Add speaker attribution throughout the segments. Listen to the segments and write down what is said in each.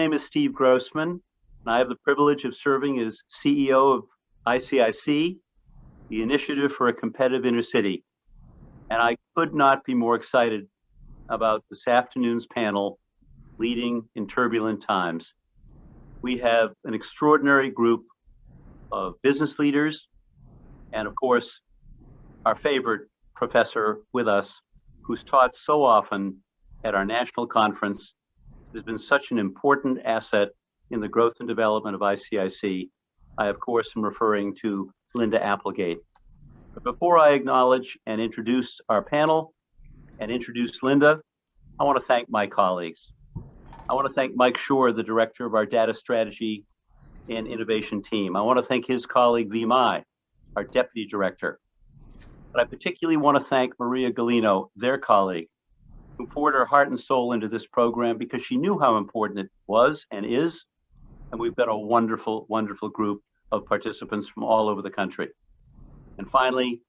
Speaker 1: name is Steve Grossman, and I have the privilege of serving as CEO of ICIC, the Initiative for a Competitive Intercity. And I could not be more excited about this afternoon's panel, Leading in Turbulent Times. We have an extraordinary group of business leaders, and of course, our favorite professor with us, who's taught so often at our national conference, has been such an important asset in the growth and development of ICIC. I, of course, am referring to Linda Applegate. But before I acknowledge and introduce our panel and introduce Linda, I want to thank my colleagues. I want to thank Mike Shore, the director of our data strategy and innovation team. I want to thank his colleague, Vimai, our deputy director. But I particularly want to thank Maria Galino, their colleague, who poured her heart and soul into this program because she knew how important it was and is. And we've got a wonderful, wonderful group of participants from all over the country. And finally,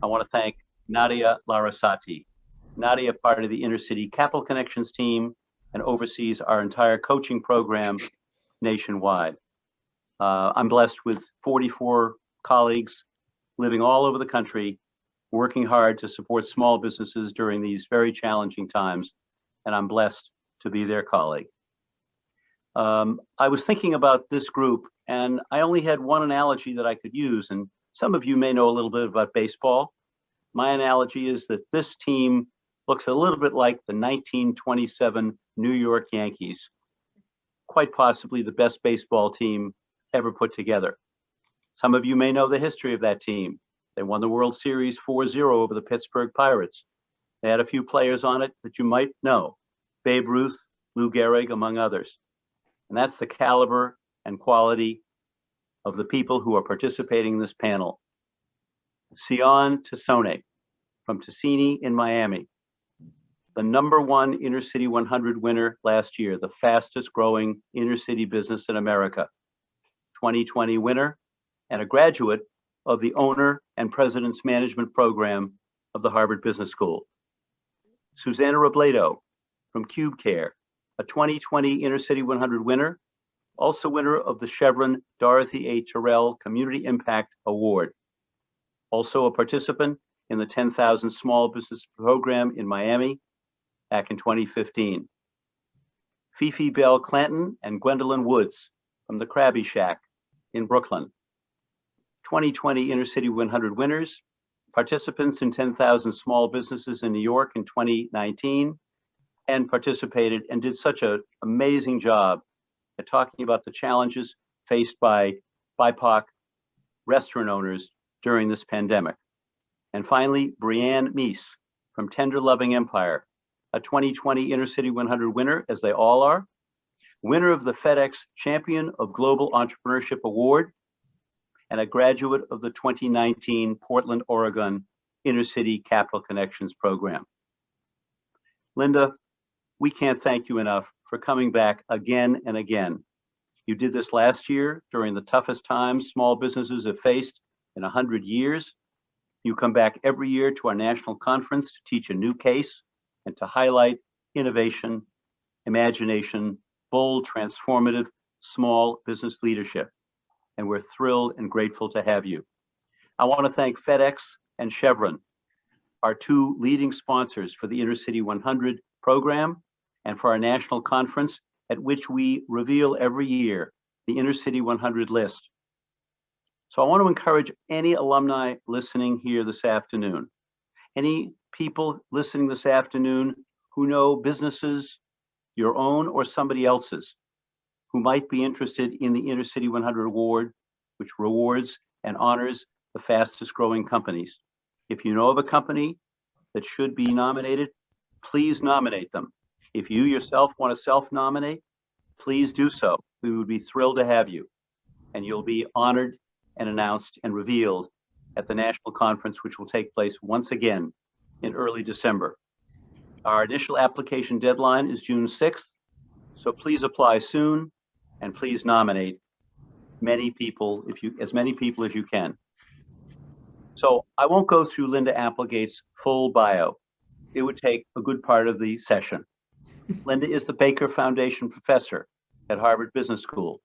Speaker 1: I want to thank Nadia Larasati. Nadia, part of the Intercity Capital Connections team, and oversees our entire coaching program nationwide. I'm blessed with 44 colleagues living all over the country, working hard to support small businesses during these very challenging times, and I'm blessed to be their colleague. I was thinking about this group, and I only had one analogy that I could use, and some of you may know a little bit about baseball. My analogy is that this team looks a little bit like the 1927 New York Yankees, quite possibly the best baseball team ever put together. Some of you may know the history of that team. They won the World Series 4-0 over the Pittsburgh Pirates. They had a few players on it that you might know, Babe Ruth, Lou Gehrig, among others. And that's the caliber and quality of the people who are participating in this panel. Sion Tassone from Ticini in Miami, the #1 Inner City 100 winner last year, the fastest growing inner city business in America, 2020 winner, and a graduate of the Owner and President's Management Program of the Harvard Business School. Susana Robledo from Cube Care, a 2020 Inner City 100 winner, also winner of the Chevron Dorothy A. Terrell Community Impact Award. Also a participant in the 10,000 Small Business Program in Miami back in 2015. Fifi Bell Clanton and Gwendolyn Woods from the Krabby Shack in Brooklyn. 2020 Inner City 100 winners, participants in 10,000 Small Businesses in New York in 2019, and participated and did such an amazing job at talking about the challenges faced by BIPOC restaurant owners during this pandemic. And finally, Brianne Meese from Tender Loving Empire, a 2020 Inner City 100 winner, as they all are, winner of the FedEx Champion of Global Entrepreneurship Award, and a graduate of the 2019 Portland, Oregon Inner City Capital Connections Program. Linda, we can't thank you enough for coming back again and again. You did this last year during the toughest times small businesses have faced in 100 years. You come back every year to our national conference to teach a new case and to highlight innovation, imagination, bold, transformative, small business leadership. And we're thrilled and grateful to have you. I want to thank FedEx and Chevron, our two leading sponsors for the Inner City 100 program and for our national conference, at which we reveal every year the Inner City 100 list. So I want to encourage any alumni listening here this afternoon, any people listening this afternoon who know businesses, your own or somebody else's, who might be interested in the Inner City 100 Award, which rewards and honors the fastest growing companies. If you know of a company that should be nominated, please nominate them. If you yourself want to self-nominate, please do so. We would be thrilled to have you. And you'll be honored and announced and revealed at the national conference, which will take place once again in early December. Our initial application deadline is June 6th, so please apply soon and please nominate many people, as many people as you can. So I won't go through Linda Applegate's full bio. It would take a good part of the session. Linda is the Baker Foundation Professor at Harvard Business School.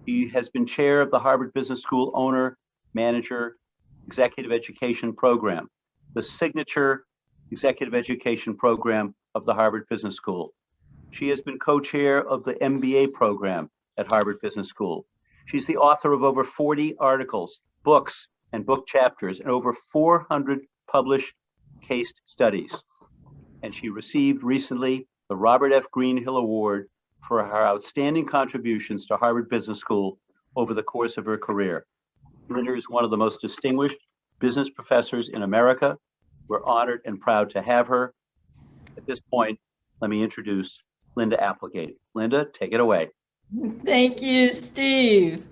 Speaker 1: He has been chair of the Harvard Business School Owner, Manager, Executive Education Program, the signature executive education program of the Harvard Business School. She has been co-chair of the MBA program at Harvard Business School. She's the author of over 40 articles, books, and book chapters, and over 400 published case studies. And she received recently the Robert F. Greenhill Award for her outstanding contributions to Harvard Business School over the course of her career. Linda is one of the most distinguished business professors in America. We're honored and proud to have her. At this point, let me introduce Linda Applegate. Linda, take it away.
Speaker 2: Thank you, Steve.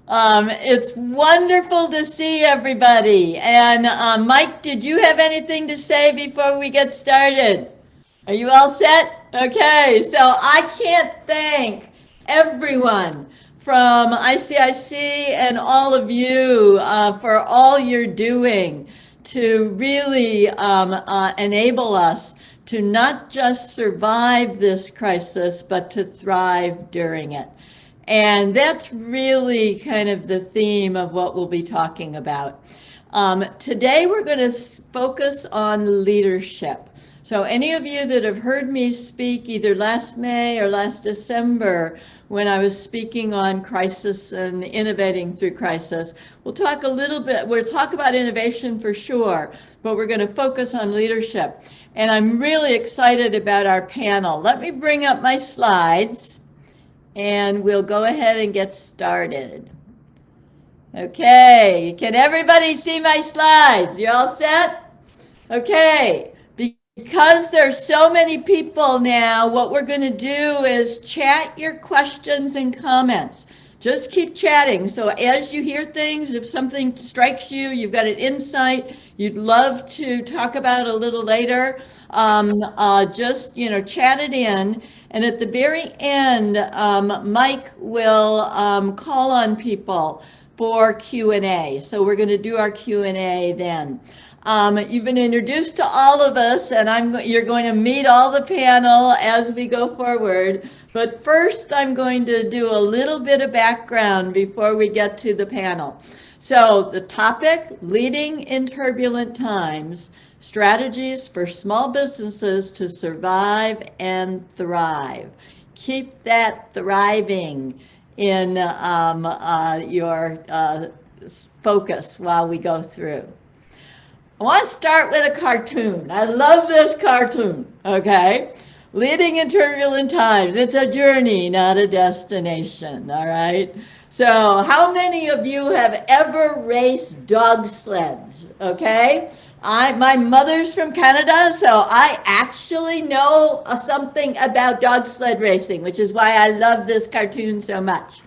Speaker 2: It's wonderful to see everybody. And Mike, did you have anything to say before we get started? Are you all set? Okay, so I can't thank everyone from ICIC and all of you for all you're doing to really enable us to not just survive this crisis, but to thrive during it. And that's really kind of the theme of what we'll be talking about. Today, we're going to focus on leadership. So any of you that have heard me speak either last May or last December, when I was speaking on crisis and innovating through crisis, we'll talk a little bit, we'll talk about innovation for sure, but we're going to focus on leadership. And I'm really excited about our panel. Let me bring up my slides and we'll go ahead and get started. Okay, can everybody see my slides? You all set? Okay. Because there's so many people now, what we're going to do is chat your questions and comments. Just keep chatting. So as you hear things, if something strikes you, you've got an insight you'd love to talk about a little later, just, chat it in. And at the very end, Mike will call on people for Q&A. So we're going to do our Q&A then. You've been introduced to all of us, and you're going to meet all the panel as we go forward. But first, I'm going to do a little bit of background before we get to the panel. So the topic, Leading in Turbulent Times, Strategies for Small Businesses to Survive and Thrive. Keep that thriving in your focus while we go through. I want to start with a cartoon. I love this cartoon, okay? Leading in Turbulent Times. It's a journey, not a destination, all right? So how many of you have ever raced dog sleds, okay? My mother's from Canada, so I actually know something about dog sled racing, which is why I love this cartoon so much.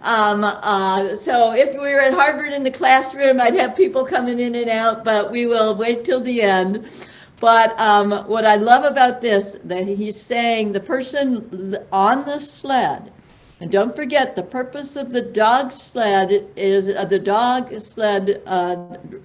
Speaker 2: So if we were at Harvard in the classroom, I'd have people coming in and out, but we will wait till the end. But what I love about this, that he's saying the person on the sled, and don't forget the purpose of the dog sled is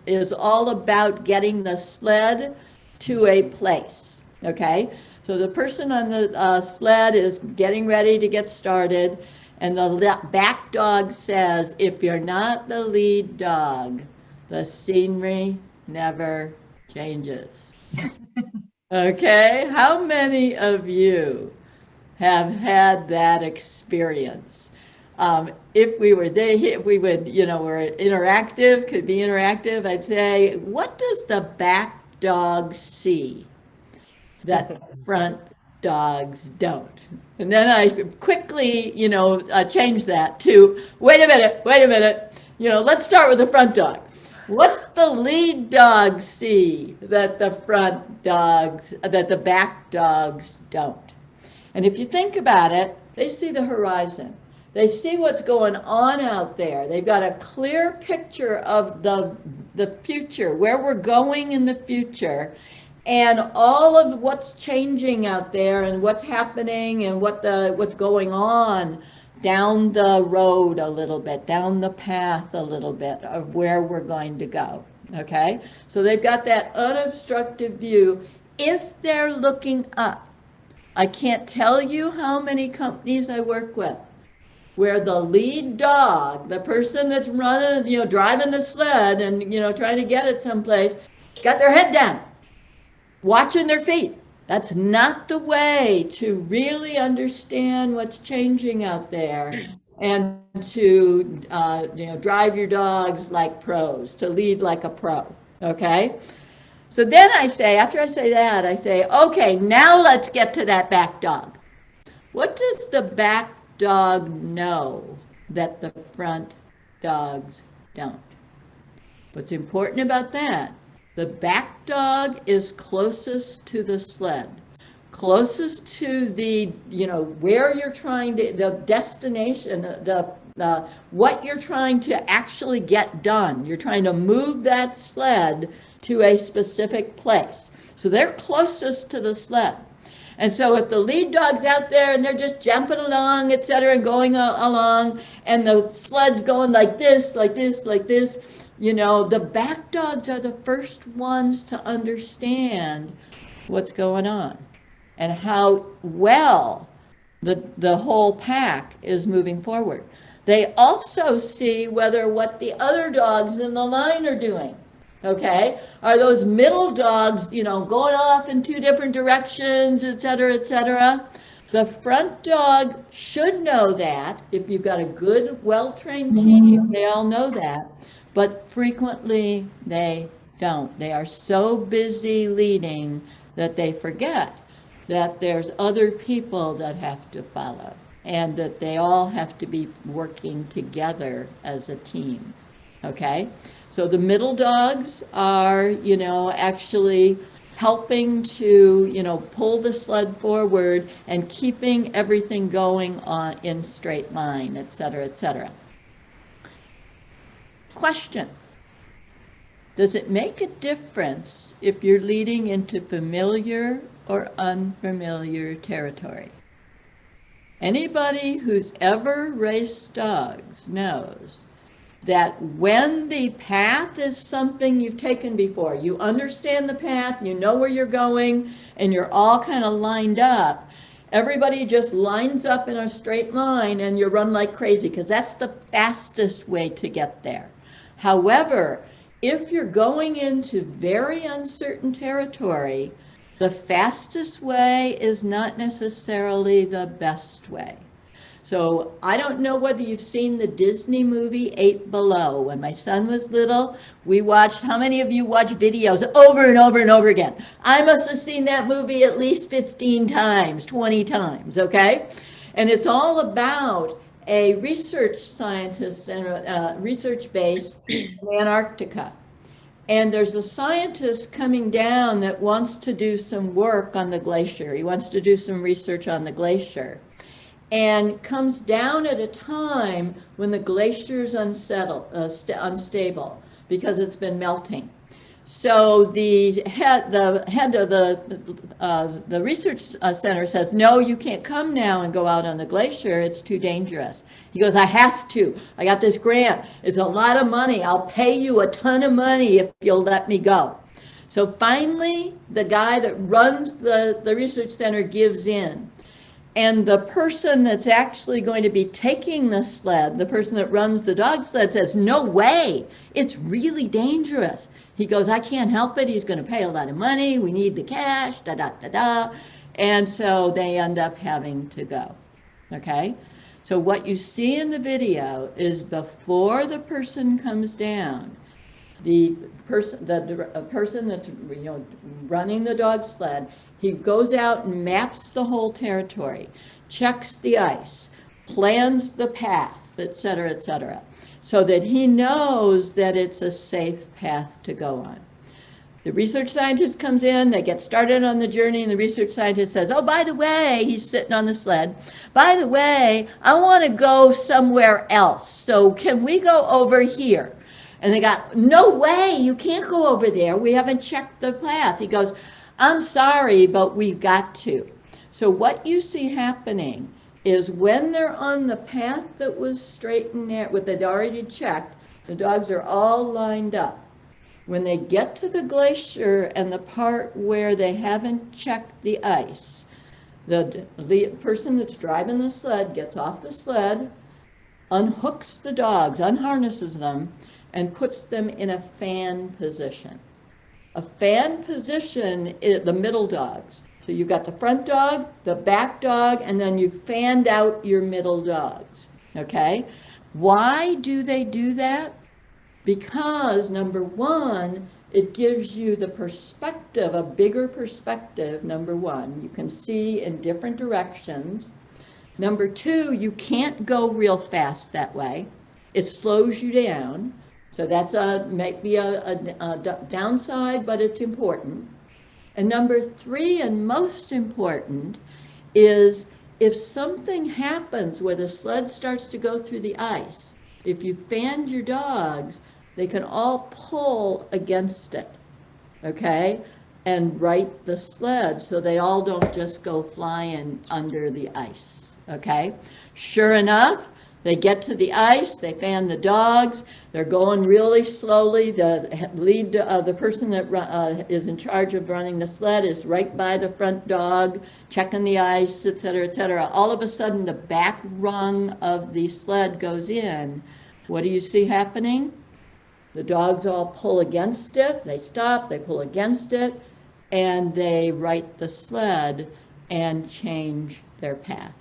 Speaker 2: is all about getting the sled to a place, okay? So the person on the sled is getting ready to get started. And the back dog says, if you're not the lead dog, the scenery never changes. Okay, how many of you have had that experience? If we would, we're interactive, could be interactive, I'd say, what does the back dog see that front dogs don't? And then I quickly, change that to, wait a minute, let's start with the front dog. What's the lead dog see that the back dogs don't? And if you think about it, they see the horizon. They see what's going on out there. They've got a clear picture of the future, where we're going in the future. And all of what's changing out there and what's happening and what's going on down the road a little bit, down the path a little bit of where we're going to go, okay? So they've got that unobstructed view if they're looking up. I can't tell you how many companies I work with where the lead dog, the person that's running, driving the sled and, trying to get it someplace, got their head down, watching their feet. That's not the way to really understand what's changing out there and to, drive your dogs like pros, to lead like a pro, okay? So then I say, after I say that, I say, okay, now let's get to that back dog. What does the back dog know that the front dogs don't? What's important about that? The back dog is closest to the sled, closest to the, where you're trying to, the destination, what you're trying to actually get done. You're trying to move that sled to a specific place. So they're closest to the sled. And so if the lead dog's out there and they're just jumping along, et cetera, and going along, and the sled's going like this, like this, like this, the back dogs are the first ones to understand what's going on and how well the whole pack is moving forward. They also see whether what the other dogs in the line are doing. Okay, are those middle dogs, going off in two different directions, et cetera, et cetera? The front dog should know that. If you've got a good, well-trained team, they all know that. But frequently they don't. They are so busy leading that they forget that there's other people that have to follow and that they all have to be working together as a team. Okay? So the middle dogs are, actually helping to, pull the sled forward and keeping everything going on in straight line, et cetera, et cetera. Question: does it make a difference if you're leading into familiar or unfamiliar territory? Anybody who's ever raced dogs knows that when the path is something you've taken before, you understand the path, you know where you're going, and you're all kind of lined up, everybody just lines up in a straight line and you run like crazy because that's the fastest way to get there. However, if you're going into very uncertain territory, the fastest way is not necessarily the best way. So I don't know whether you've seen the Disney movie 8 Below. When my son was little, we watched, how many of you watch videos over and over and over again? I must have seen that movie at least 15 times, 20 times, okay? And it's all about a research scientist and a research base in Antarctica. And there's a scientist coming down that wants to do some work on the glacier. He wants to do some research on the glacier. And comes down at a time when the glacier's unstable because it's been melting. So the head of the research center says, no, you can't come now and go out on the glacier. It's too dangerous. He goes, I have to. I got this grant. It's a lot of money. I'll pay you a ton of money if you'll let me go. So finally, the guy that runs the research center gives in. And the person that's actually going to be taking the sled, the person that runs the dog sled, says, no way, it's really dangerous. He goes, I can't help it. He's going to pay a lot of money. We need the cash, da, da, da, da. And so they end up having to go. Okay? So what you see in the video is before the person comes down, the person that's running the dog sled, he goes out and maps the whole territory, checks the ice, plans the path, et cetera, so that he knows that it's a safe path to go on. The research scientist comes in, they get started on the journey, and the research scientist says, oh, by the way, he's sitting on the sled, by the way, I want to go somewhere else, so can we go over here? And they got, no way, you can't go over there. We haven't checked the path. He goes, I'm sorry, but we've got to. So what you see happening is when they're on the path that was straightened out, what they'd already checked, the dogs are all lined up. When they get to the glacier and the part where they haven't checked the ice, The person that's driving the sled gets off the sled, unhooks the dogs, unharnesses them, and puts them in a fan position. A fan position is the middle dogs. So you've got the front dog, the back dog, and then you fanned out your middle dogs. Okay? Why do they do that? Because number one, it gives you the perspective, a bigger perspective, number one. You can see in different directions. Number two, you can't go real fast that way. It slows you down. So that's might be a downside, but it's important. And number three, and most important, is if something happens where the sled starts to go through the ice, if you fanned your dogs, they can all pull against it, okay? And right the sled so they all don't just go flying under the ice, okay? Sure enough, they get to the ice, they fan the dogs, they're going really slowly. The lead, the person that is in charge of running the sled is right by the front dog, checking the ice, et cetera, et cetera. All of a sudden, the back rung of the sled goes in. What do you see happening? The dogs all pull against it, they stop, they pull against it, and they right the sled and change their path.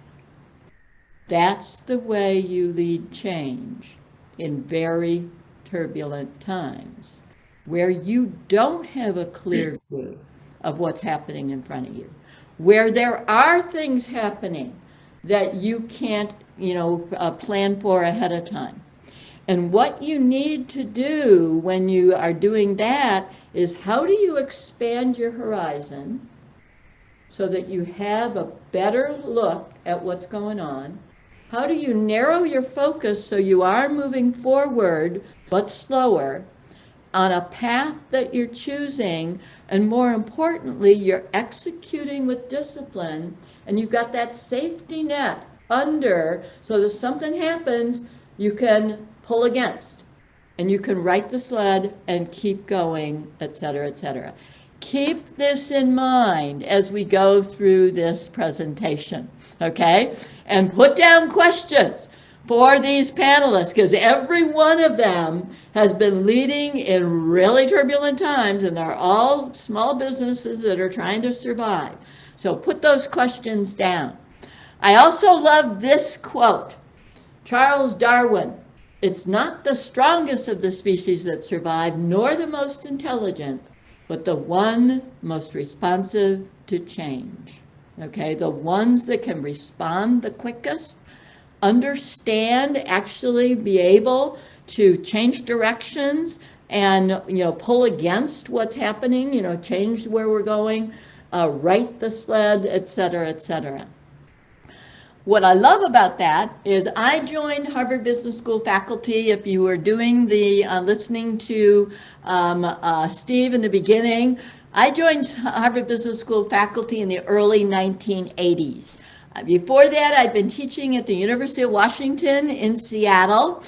Speaker 2: That's the way you lead change in very turbulent times, where you don't have a clear view of what's happening in front of you, where there are things happening that you can't, plan for ahead of time. And what you need to do when you are doing that is, how do you expand your horizon so that you have a better look at what's going on? How do you narrow your focus so you are moving forward, but slower, on a path that you're choosing, and more importantly, you're executing with discipline, and you've got that safety net under, so that if something happens, you can pull against, and you can right the sled and keep going, et cetera, et cetera. Keep this in mind as we go through this presentation, okay? And put down questions for these panelists, because every one of them has been leading in really turbulent times, and they're all small businesses that are trying to survive. So put those questions down. I also love this quote. Charles Darwin: "It's not the strongest of the species that survive, nor the most intelligent, but the one most responsive to change." Okay, the ones that can respond the quickest, understand, actually be able to change directions and, pull against what's happening, change where we're going, right the sled, et cetera, et cetera. What I love about that is I joined Harvard Business School faculty. If you were doing the listening to Steve in the beginning, I joined Harvard Business School faculty in the early 1980s. Before that, I'd been teaching at the University of Washington in Seattle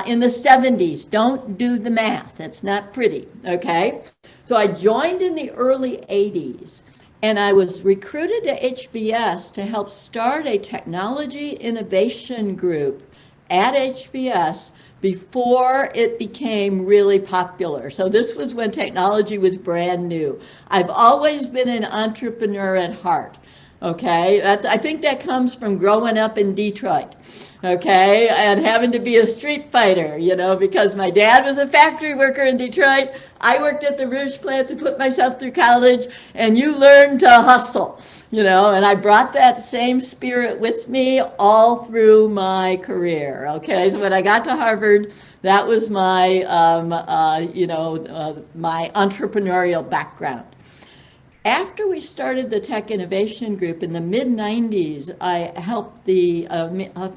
Speaker 2: in the 70s. Don't do the math. It's not pretty, okay? So I joined in the early 80s. And I was recruited to HBS to help start a technology innovation group at HBS before it became really popular. So this was when technology was brand new. I've always been an entrepreneur at heart. Okay, I think that comes from growing up in Detroit, okay, and having to be a street fighter, because my dad was a factory worker in Detroit. I worked at the Rouge plant to put myself through college, and you learn to hustle, and I brought that same spirit with me all through my career, okay? So when I got to Harvard, that was my, my entrepreneurial background. After we started the Tech Innovation Group in the mid-90s, I helped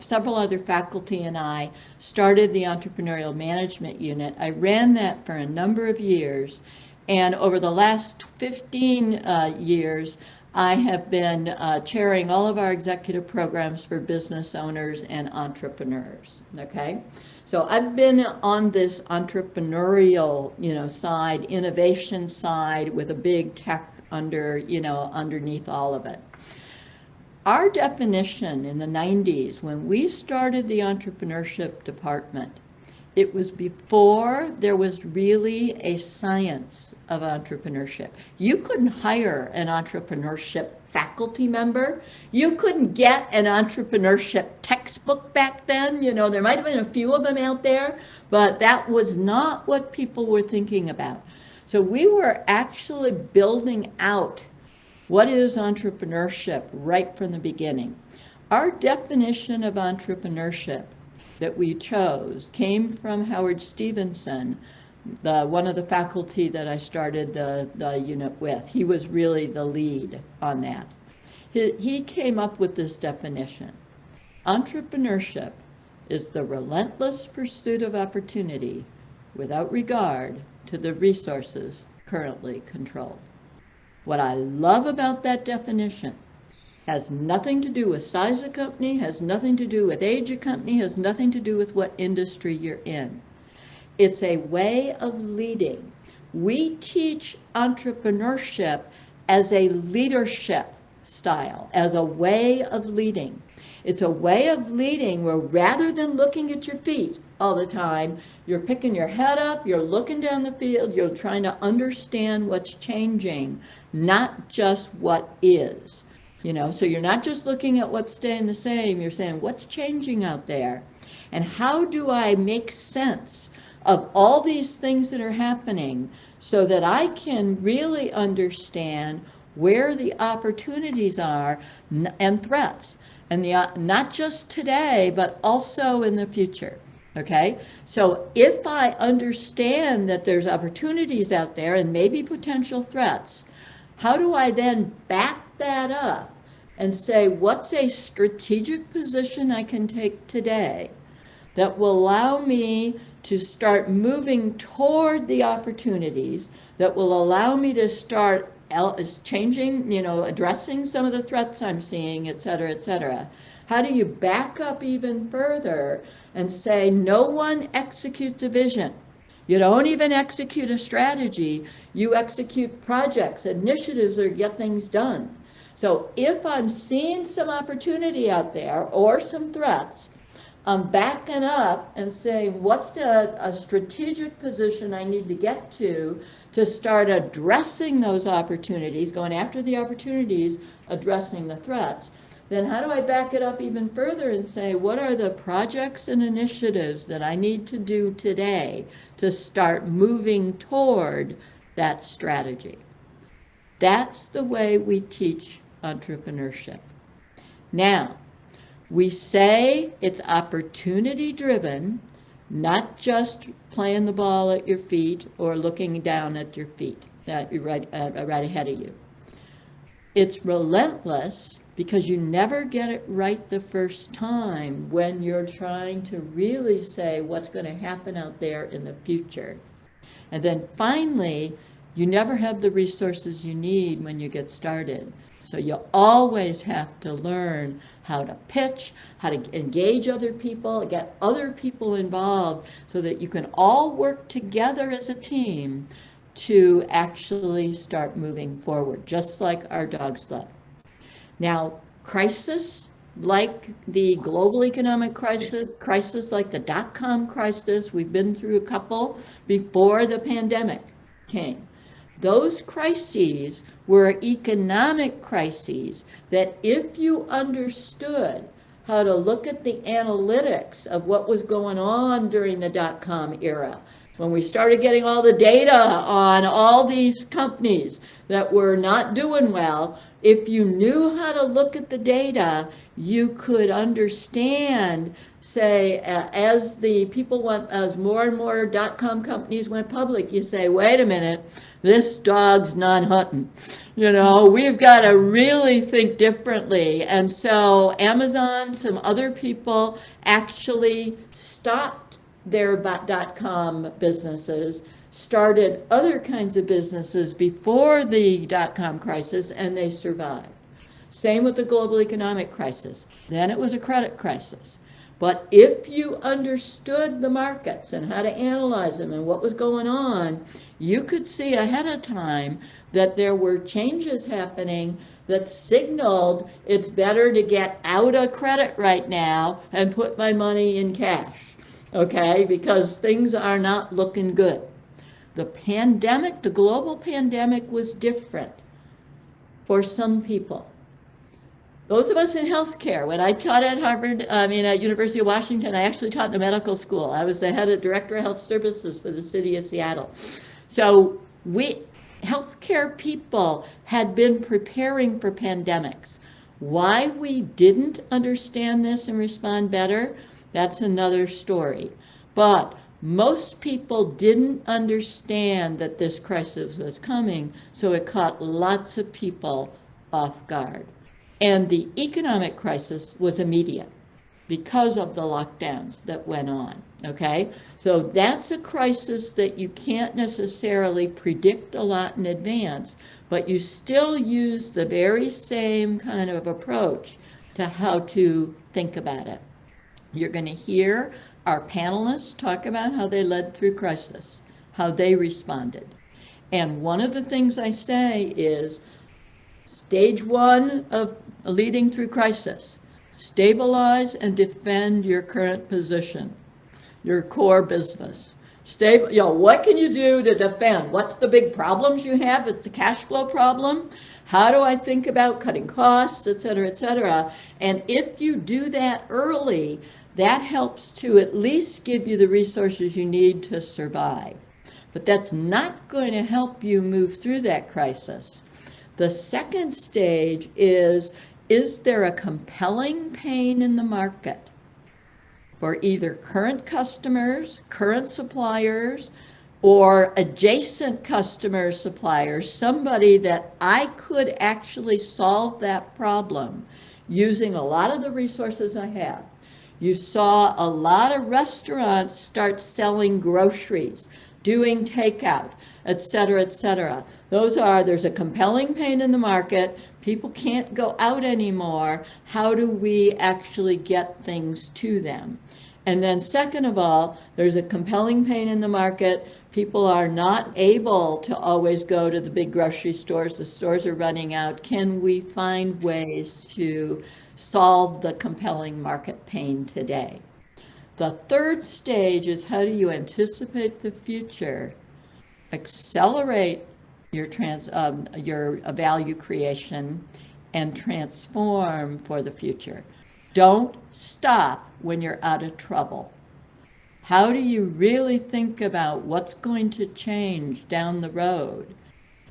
Speaker 2: several other faculty and I started the Entrepreneurial Management Unit. I ran that for a number of years, and over the last 15 years, I have been chairing all of our executive programs for business owners and entrepreneurs, okay? So I've been on this entrepreneurial, side, innovation side, with a big tech underneath all of it. Our definition in the 90s, when we started the entrepreneurship department, it was before there was really a science of entrepreneurship. You couldn't hire an entrepreneurship faculty member. You couldn't get an entrepreneurship textbook back then. You know, there might have been a few of them out there, but that was not what people were thinking about. So we were actually building out what is entrepreneurship right from the beginning. Our definition of entrepreneurship that we chose came from Howard Stevenson, one of the faculty that I started the unit with. He was really the lead on that. He came up with this definition. Entrepreneurship is the relentless pursuit of opportunity without regard to the resources currently controlled. What I love about that definition has nothing to do with size of company, has nothing to do with age of company, has nothing to do with what industry you're in. It's a way of leading. We teach entrepreneurship as a leadership style, as a way of leading. It's a way of leading where rather than looking at your feet all the time, you're picking your head up, you're looking down the field, you're trying to understand what's changing, not just what is. You know, so you're not just looking at what's staying the same, you're saying what's changing out there and how do I make sense of all these things that are happening so that I can really understand where the opportunities are and threats, and not just today, but also in the future. Okay, so if I understand that there's opportunities out there and maybe potential threats, how do I then back that up and say, what's a strategic position I can take today that will allow me to start moving toward the opportunities, that will allow me to start changing, you know, addressing some of the threats I'm seeing, et cetera, et cetera. How do you back up even further and say, no one executes a vision? You don't even execute a strategy, you execute projects, initiatives, or get things done. So if I'm seeing some opportunity out there or some threats, I'm backing up and saying, what's a strategic position I need to get to start addressing those opportunities, going after the opportunities, addressing the threats. Then how do I back it up even further and say, what are the projects and initiatives that I need to do today to start moving toward that strategy? That's the way we teach entrepreneurship. Now, we say it's opportunity driven, not just playing the ball at your feet or looking down at your feet, right ahead of you. It's relentless because you never get it right the first time when you're trying to really say what's going to happen out there in the future. And then finally, you never have the resources you need when you get started. So you always have to learn how to pitch, how to engage other people, get other people involved so that you can all work together as a team to actually start moving forward, just like our dog sled. Now, crisis like the global economic crisis like the dot-com crisis, we've been through a couple before the pandemic came. Those crises were economic crises that if you understood how to look at the analytics of what was going on during the dot-com era, when we started getting all the data on all these companies that were not doing well, if you knew how to look at the data, you could understand, say, as more and more dot-com companies went public, you say, wait a minute, this dog's not hunting. You know, we've got to really think differently. And so Amazon, some other people actually stopped their dot-com businesses, started other kinds of businesses before the dot-com crisis, and they survived. Same with the global economic crisis. Then it was a credit crisis. But if you understood the markets and how to analyze them and what was going on, you could see ahead of time that there were changes happening that signaled it's better to get out of credit right now and put my money in cash, okay? Because things are not looking good. The pandemic, the global pandemic, was different for some people. Those of us in healthcare, when I taught at at University of Washington, I actually taught in the medical school. I was the head of Director of Health Services for the city of Seattle. So healthcare people had been preparing for pandemics. Why we didn't understand this and respond better, that's another story. But most people didn't understand that this crisis was coming, so it caught lots of people off guard. And the economic crisis was immediate because of the lockdowns that went on, okay? So that's a crisis that you can't necessarily predict a lot in advance, but you still use the very same kind of approach to how to think about it. You're going to hear our panelists talk about how they led through crisis, how they responded. And one of the things I say is, stage one of leading through crisis, stabilize and defend your current position, your core business. What can you do to defend? What's the big problems you have? It's the cash flow problem. How do I think about cutting costs, et cetera, et cetera? And if you do that early, that helps to at least give you the resources you need to survive. But that's not going to help you move through that crisis. The second stage is there a compelling pain in the market for either current customers, current suppliers, or adjacent customers, suppliers, somebody that I could actually solve that problem using a lot of the resources I have. You saw a lot of restaurants start selling groceries, doing takeout, et cetera, et cetera. There's a compelling pain in the market. People can't go out anymore. How do we actually get things to them? And then second of all, there's a compelling pain in the market. People are not able to always go to the big grocery stores. The stores are running out. Can we find ways to solve the compelling market pain today? The third stage is, how do you anticipate the future, accelerate your value creation, and transform for the future? Don't stop when you're out of trouble. How do you really think about what's going to change down the road?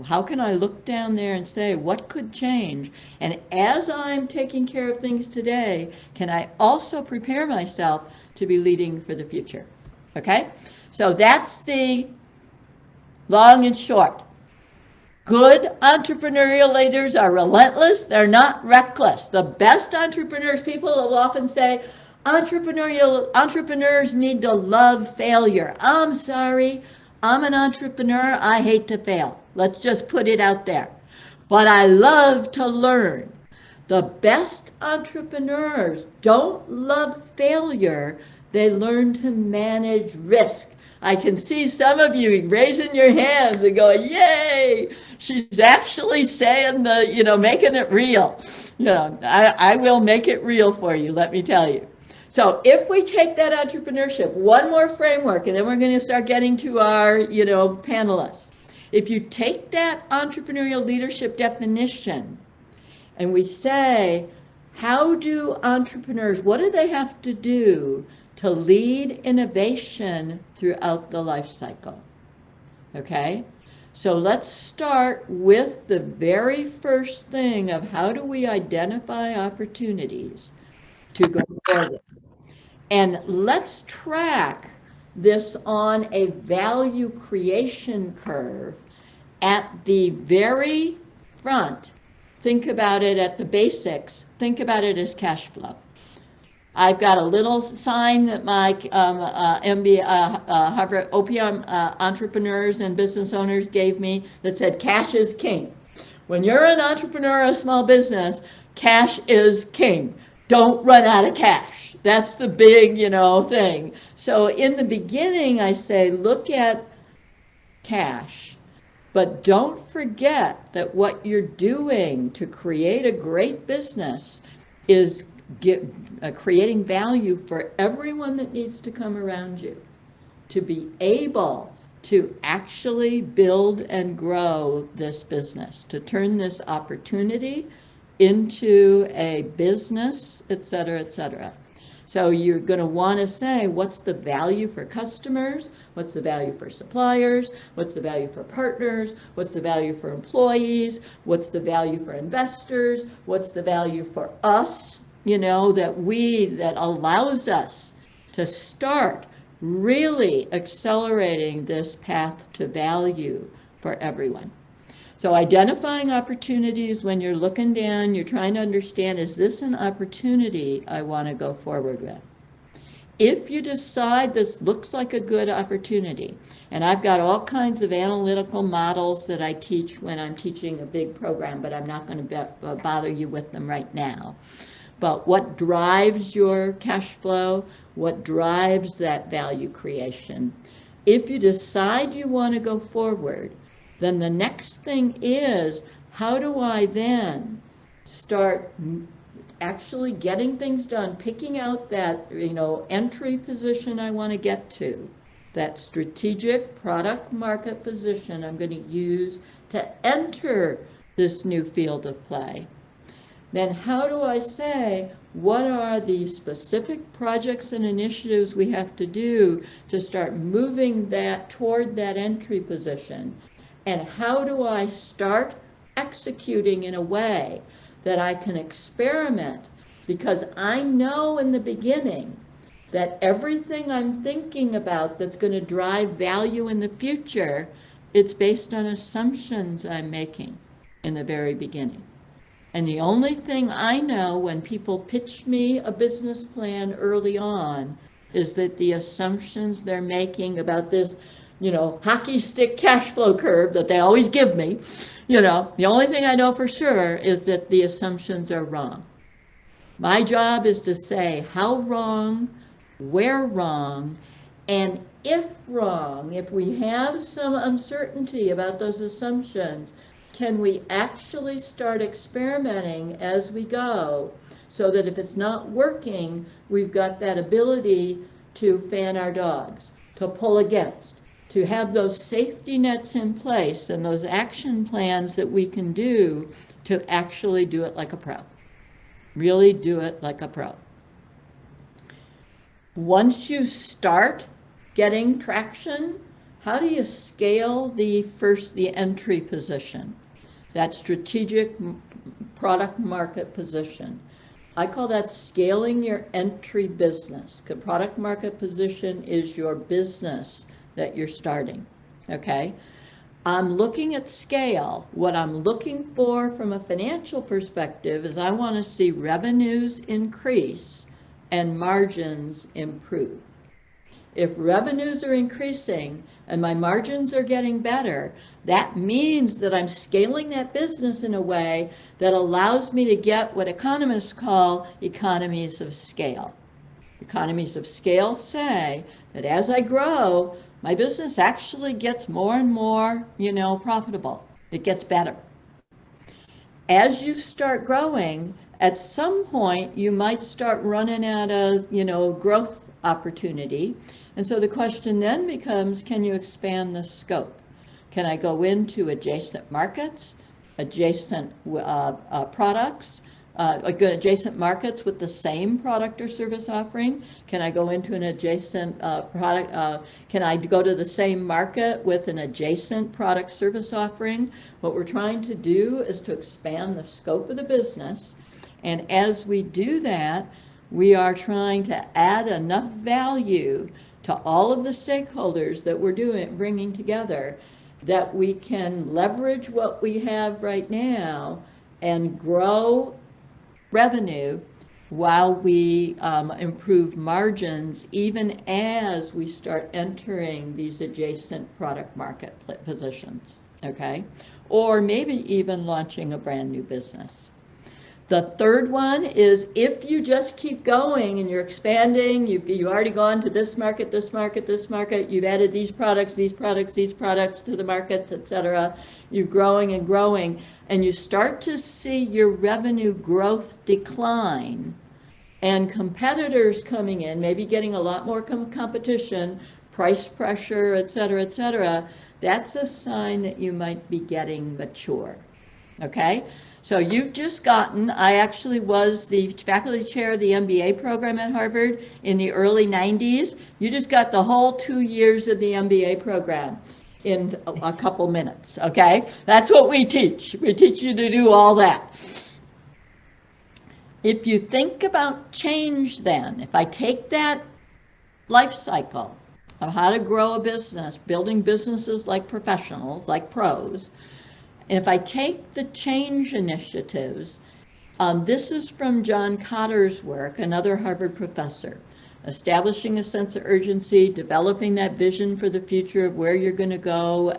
Speaker 2: How can I look down there and say, what could change? And as I'm taking care of things today, can I also prepare myself to be leading for the future? Okay? So that's the long and short. Good entrepreneurial leaders are relentless. They're not reckless. The best entrepreneurs, people will often say, entrepreneurs need to love failure. I'm sorry. I'm an entrepreneur. I hate to fail. Let's just put it out there. But I love to learn. The best entrepreneurs don't love failure. They learn to manage risk. I can see some of you raising your hands and going, yay, she's actually saying making it real. I will make it real for you, let me tell you. So if we take that entrepreneurship, one more framework, and then we're going to start getting to our, panelists. If you take that entrepreneurial leadership definition and we say, how do entrepreneurs, what do they have to do to lead innovation throughout the life cycle? Okay, so let's start with the very first thing of how do we identify opportunities to go forward. And let's track this on a value creation curve at the very front. Think about it at the basics. Think about it as cash flow. I've got a little sign that my Harvard OPM entrepreneurs and business owners gave me that said, cash is king. When you're an entrepreneur, a small business, cash is king. don't run out of cash. That's the big, thing. So in the beginning, I say, look at cash, but don't forget that what you're doing to create a great business is creating value for everyone that needs to come around you to be able to actually build and grow this business, to turn this opportunity into a business, et cetera, et cetera. So you're going to want to say, what's the value for customers? What's the value for suppliers? What's the value for partners? What's the value for employees? What's the value for investors? What's the value for us? That allows us to start really accelerating this path to value for everyone. So identifying opportunities when you're looking down, you're trying to understand, is this an opportunity I want to go forward with? If you decide this looks like a good opportunity, and I've got all kinds of analytical models that I teach when I'm teaching a big program, but I'm not going to bother you with them right now. But what drives your cash flow? What drives that value creation? If you decide you want to go forward, then the next thing is, how do I then start actually getting things done, picking out that, entry position I want to get to, that strategic product market position I'm going to use to enter this new field of play. Then how do I say, what are the specific projects and initiatives we have to do to start moving that toward that entry position? And how do I start executing in a way that I can experiment? Because I know in the beginning that everything I'm thinking about that's going to drive value in the future, it's based on assumptions I'm making in the very beginning. And the only thing I know when people pitch me a business plan early on is that the assumptions they're making about this, hockey stick cash flow curve that they always give me, the only thing I know for sure is that the assumptions are wrong. My job is to say how wrong, where wrong, and if wrong, if we have some uncertainty about those assumptions, can we actually start experimenting as we go so that if it's not working, we've got that ability to fan our dogs, to pull against, to have those safety nets in place and those action plans that we can do to actually do it like a pro. Really do it like a pro. Once you start getting traction, how do you scale the entry position? That strategic product market position. I call that scaling your entry business. The product market position is your business that you're starting, okay? I'm looking at scale. What I'm looking for from a financial perspective is I want to see revenues increase and margins improve. If revenues are increasing and my margins are getting better, that means that I'm scaling that business in a way that allows me to get what economists call economies of scale. Economies of scale say that as I grow, my business actually gets more and more, profitable. It gets better. As you start growing, at some point, you might start running out of, growth opportunity. And so the question then becomes, can you expand the scope? Can I go into adjacent markets, adjacent products, adjacent markets with the same product or service offering? Can I go into an adjacent product? Can I go to the same market with an adjacent product service offering? What we're trying to do is to expand the scope of the business. And as we do that, we are trying to add enough value to all of the stakeholders that we're bringing together, that we can leverage what we have right now and grow revenue while we improve margins, even as we start entering these adjacent product market positions, okay? Or maybe even launching a brand new business. The third one is if you just keep going and you're expanding, you've already gone to this market, this market, this market, you've added these products, these products, these products to the markets, etc. You're growing and growing, and you start to see your revenue growth decline and competitors coming in, maybe getting a lot more competition, price pressure, etc., etc. That's a sign that you might be getting mature. Okay, so you've just gotten, I actually was the faculty chair of the MBA program at Harvard in the early 90s. You just got the whole 2 years of the MBA program in a couple minutes, okay? That's what we teach. We teach you to do all that. If you think about change then, if I take that life cycle of how to grow a business, building businesses like professionals, like pros, and if I take the change initiatives, this is from John Cotter's work, another Harvard professor, establishing a sense of urgency, developing that vision for the future of where you're going to go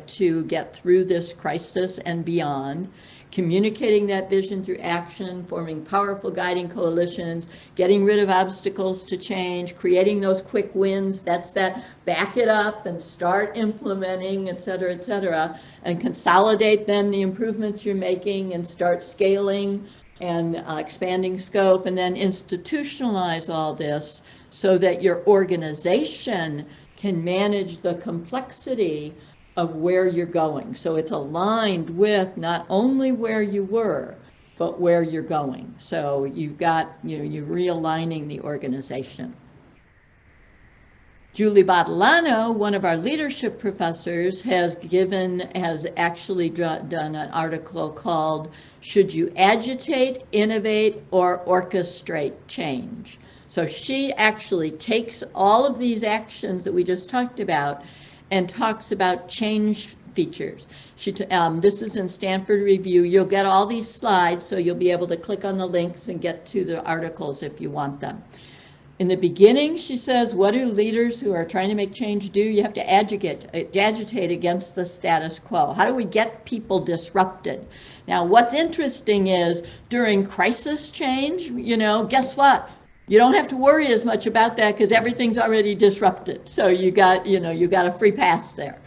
Speaker 2: to get through this crisis and beyond, communicating that vision through action, forming powerful guiding coalitions, getting rid of obstacles to change, creating those quick wins. That's that back it up and start implementing, et cetera, and consolidate then the improvements you're making and start scaling and expanding scope, and then institutionalize all this so that your organization can manage the complexity of where you're going. So it's aligned with not only where you were, but where you're going. So you've got, you're realigning the organization. Julie Badalano, one of our leadership professors, has actually done an article called "Should You Agitate, Innovate, or Orchestrate Change?" So she actually takes all of these actions that we just talked about and talks about change features. This is in Stanford Review. You'll get all these slides, so you'll be able to click on the links and get to the articles if you want them. In the beginning, she says, what do leaders who are trying to make change do? You have to agitate against the status quo. How do we get people disrupted? Now, what's interesting is during crisis change, guess what? You don't have to worry as much about that because everything's already disrupted. So you got a free pass there.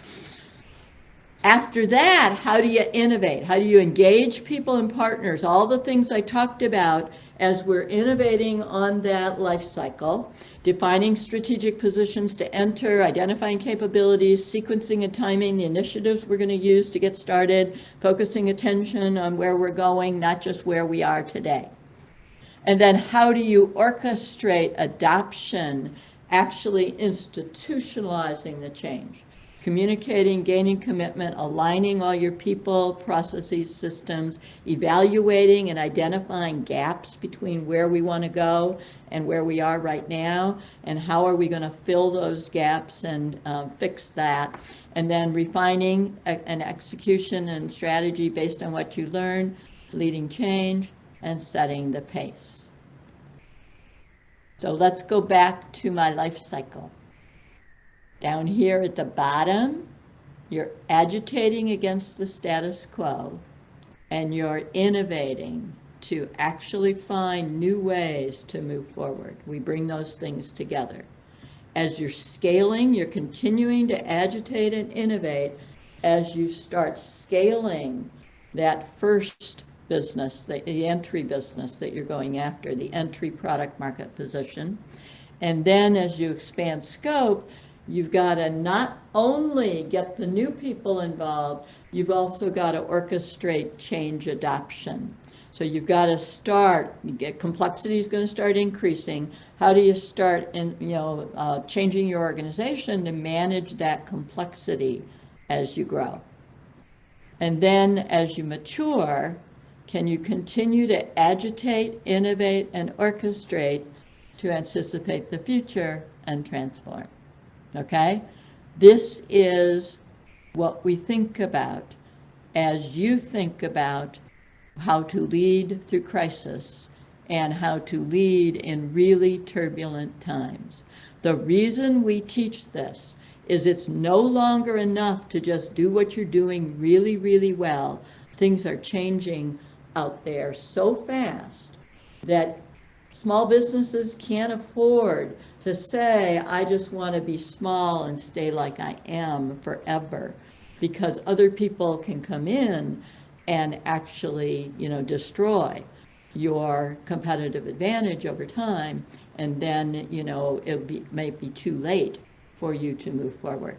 Speaker 2: After that, how do you innovate? How do you engage people and partners? All the things I talked about as we're innovating on that life cycle, defining strategic positions to enter, identifying capabilities, sequencing and timing the initiatives we're going to use to get started, focusing attention on where we're going, not just where we are today. And then how do you orchestrate adoption, actually institutionalizing the change? Communicating, gaining commitment, aligning all your people, processes, systems, evaluating and identifying gaps between where we want to go and where we are right now, and how are we going to fill those gaps and fix that, and then refining an execution and strategy based on what you learn, leading change, and setting the pace. So let's go back to my life cycle. Down here at the bottom, you're agitating against the status quo, and you're innovating to actually find new ways to move forward. We bring those things together. As you're scaling, you're continuing to agitate and innovate as you start scaling that first business, the entry business that you're going after, the entry product market position. And then as you expand scope, you've got to not only get the new people involved, you've also got to orchestrate change adoption. So you've got to start, complexity is going to start increasing. How do you start changing your organization to manage that complexity as you grow? And then as you mature, can you continue to agitate, innovate, and orchestrate to anticipate the future and transform? Okay? This is what we think about as you think about how to lead through crisis and how to lead in really turbulent times. The reason we teach this is it's no longer enough to just do what you're doing really, really well. Things are changing out there so fast that small businesses can't afford to say, I just want to be small and stay like I am forever, because other people can come in and actually, destroy your competitive advantage over time, and then, it may be too late for you to move forward.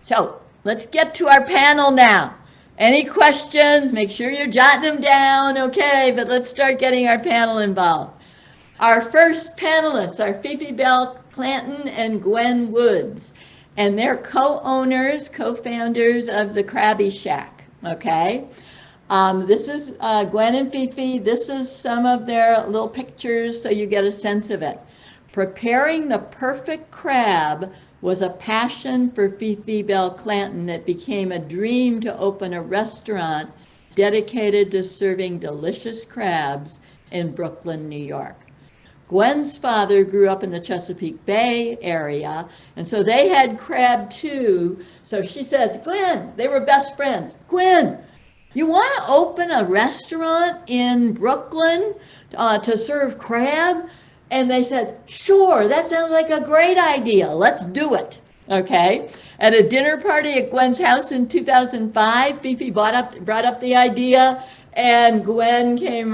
Speaker 2: So let's get to our panel now. Any questions? Make sure you're jotting them down, okay? But let's start getting our panel involved. Our first panelists are Fifi Bell Clanton and Gwen Woods, and they're co-owners, co-founders of the Krabby Shack, okay? This is Gwen and Fifi. This is some of their little pictures so you get a sense of it. Preparing the perfect crab was a passion for Fifi Bell Clanton that became a dream to open a restaurant dedicated to serving delicious crabs in Brooklyn, New York. Gwen's father grew up in the Chesapeake Bay area, and so they had crab too. So she says, Gwen, they were best friends. Gwen, you want to open a restaurant in Brooklyn to serve crab? And they said, sure, that sounds like a great idea. Let's do it. Okay. At a dinner party at Gwen's house in 2005, Fifi brought up the idea, and Gwen said,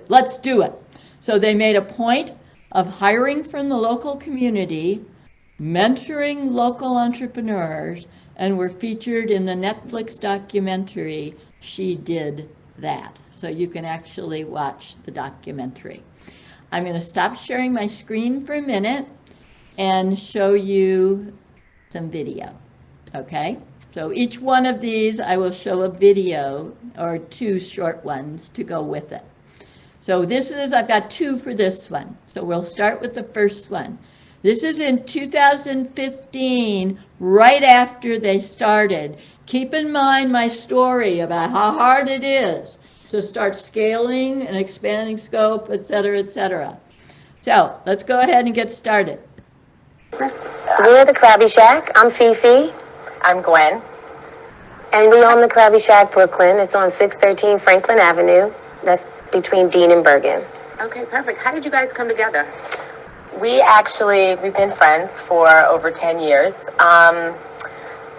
Speaker 2: let's do it. So they made a point of hiring from the local community, mentoring local entrepreneurs, and were featured in the Netflix documentary, She Did That. So you can actually watch the documentary. I'm going to stop sharing my screen for a minute and show you some video. Okay? So each one of these, I will show a video or two short ones to go with it. So I've got two for this one. So we'll start with the first one. This is in 2015, right after they started. Keep in mind my story about how hard it is to start scaling and expanding scope, et cetera, et cetera. So let's go ahead and get started.
Speaker 3: We're the Krabby Shack. I'm Fifi.
Speaker 4: I'm Gwen.
Speaker 3: And we own the Krabby Shack Brooklyn. It's on 613 Franklin Avenue. That's between Dean and Bergen.
Speaker 4: Okay, perfect. How did you guys come together? We've been friends for over 10 years.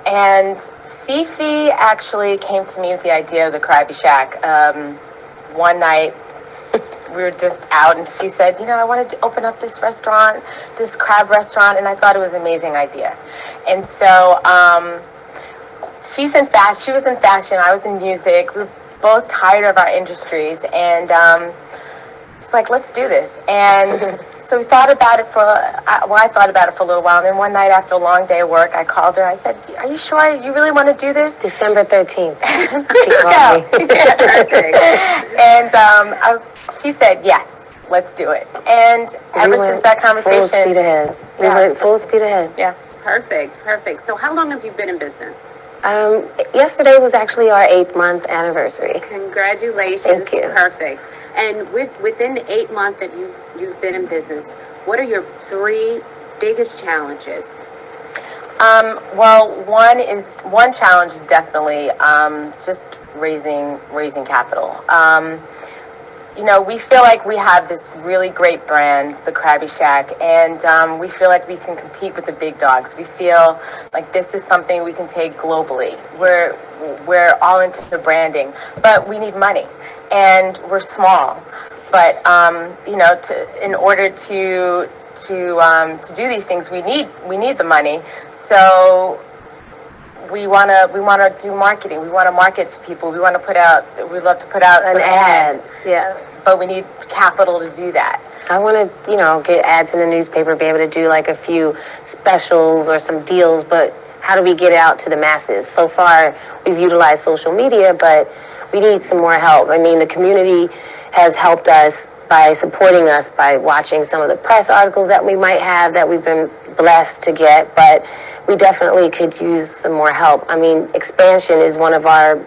Speaker 4: And Fifi actually came to me with the idea of the Krabby Shack. One night, we were just out, and she said, I wanted to open up this restaurant, this crab restaurant, and I thought it was an amazing idea. And so she was in fashion, I was in music. We were both tired of our industries, and it's like, let's do this. And so we thought about it I thought about it for a little while, and then one night after a long day of work, I called her. I said, are you sure you really want to do this?
Speaker 3: December 13th.
Speaker 4: She called me. And she said, yes, let's do it. And ever since that conversation.
Speaker 3: Full speed ahead. We went full speed ahead.
Speaker 4: Yeah. Perfect. So how long have you been in business?
Speaker 3: Yesterday was actually our 8-month anniversary.
Speaker 4: Congratulations.
Speaker 3: Thank you.
Speaker 4: Perfect. And within the 8 months that you've been in business, what are your 3 biggest challenges?
Speaker 5: Well, one challenge is definitely just raising capital. We feel like we have this really great brand, the Krabby Shack, and we feel like we can compete with the big dogs. We feel like this is something we can take globally. We're all into the branding, but we need money, and we're small. But in order to do these things, we need the money. So we want to do marketing. We want to market to people. We'd love to put out
Speaker 3: An ad. Yeah.
Speaker 5: But we need capital to do that.
Speaker 3: I want to, get ads in the newspaper, be able to do like a few specials or some deals, but how do we get it out to the masses? So far, we've utilized social media, but we need some more help. I mean, the community has helped us by supporting us by watching some of the press articles that we might have that we've been blessed to get, but we definitely could use some more help. I mean, expansion is one of our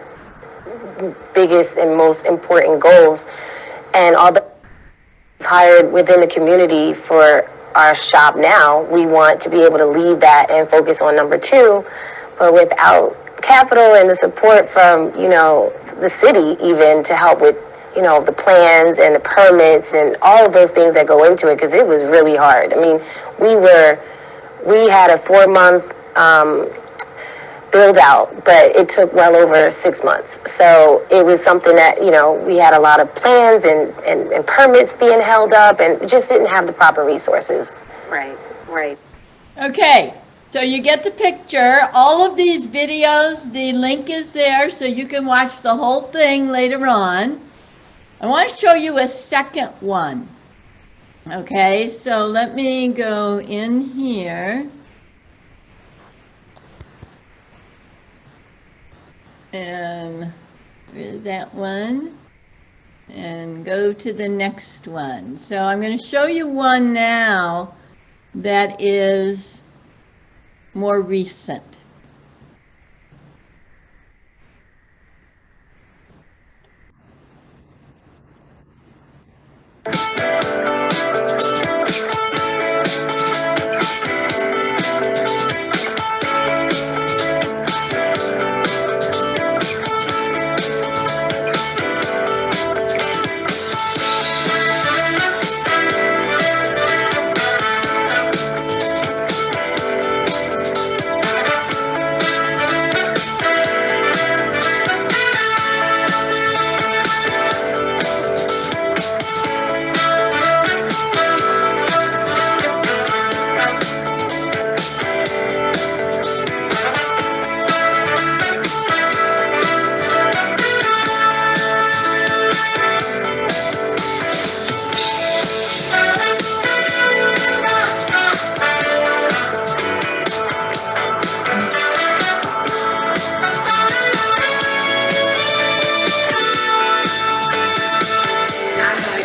Speaker 3: biggest and most important goals. And although we've hired within the community for our shop now, we want to be able to leave that and focus on number 2. But without capital and the support from, you know, the city even to help with, you know, the plans and the permits and all of those things that go into it, because it was really hard. I mean, we had a 4-month build out, but it took well over 6 months. So it was something that, you know, we had a lot of plans and permits being held up, and just didn't have the proper resources.
Speaker 5: Right, right.
Speaker 2: Okay, so you get the picture. All of these videos, the link is there so you can watch the whole thing later on. I want to show you a second one. Okay, so let me go in here. And that one. And go to the next one. So I'm going to show you one now that is more recent.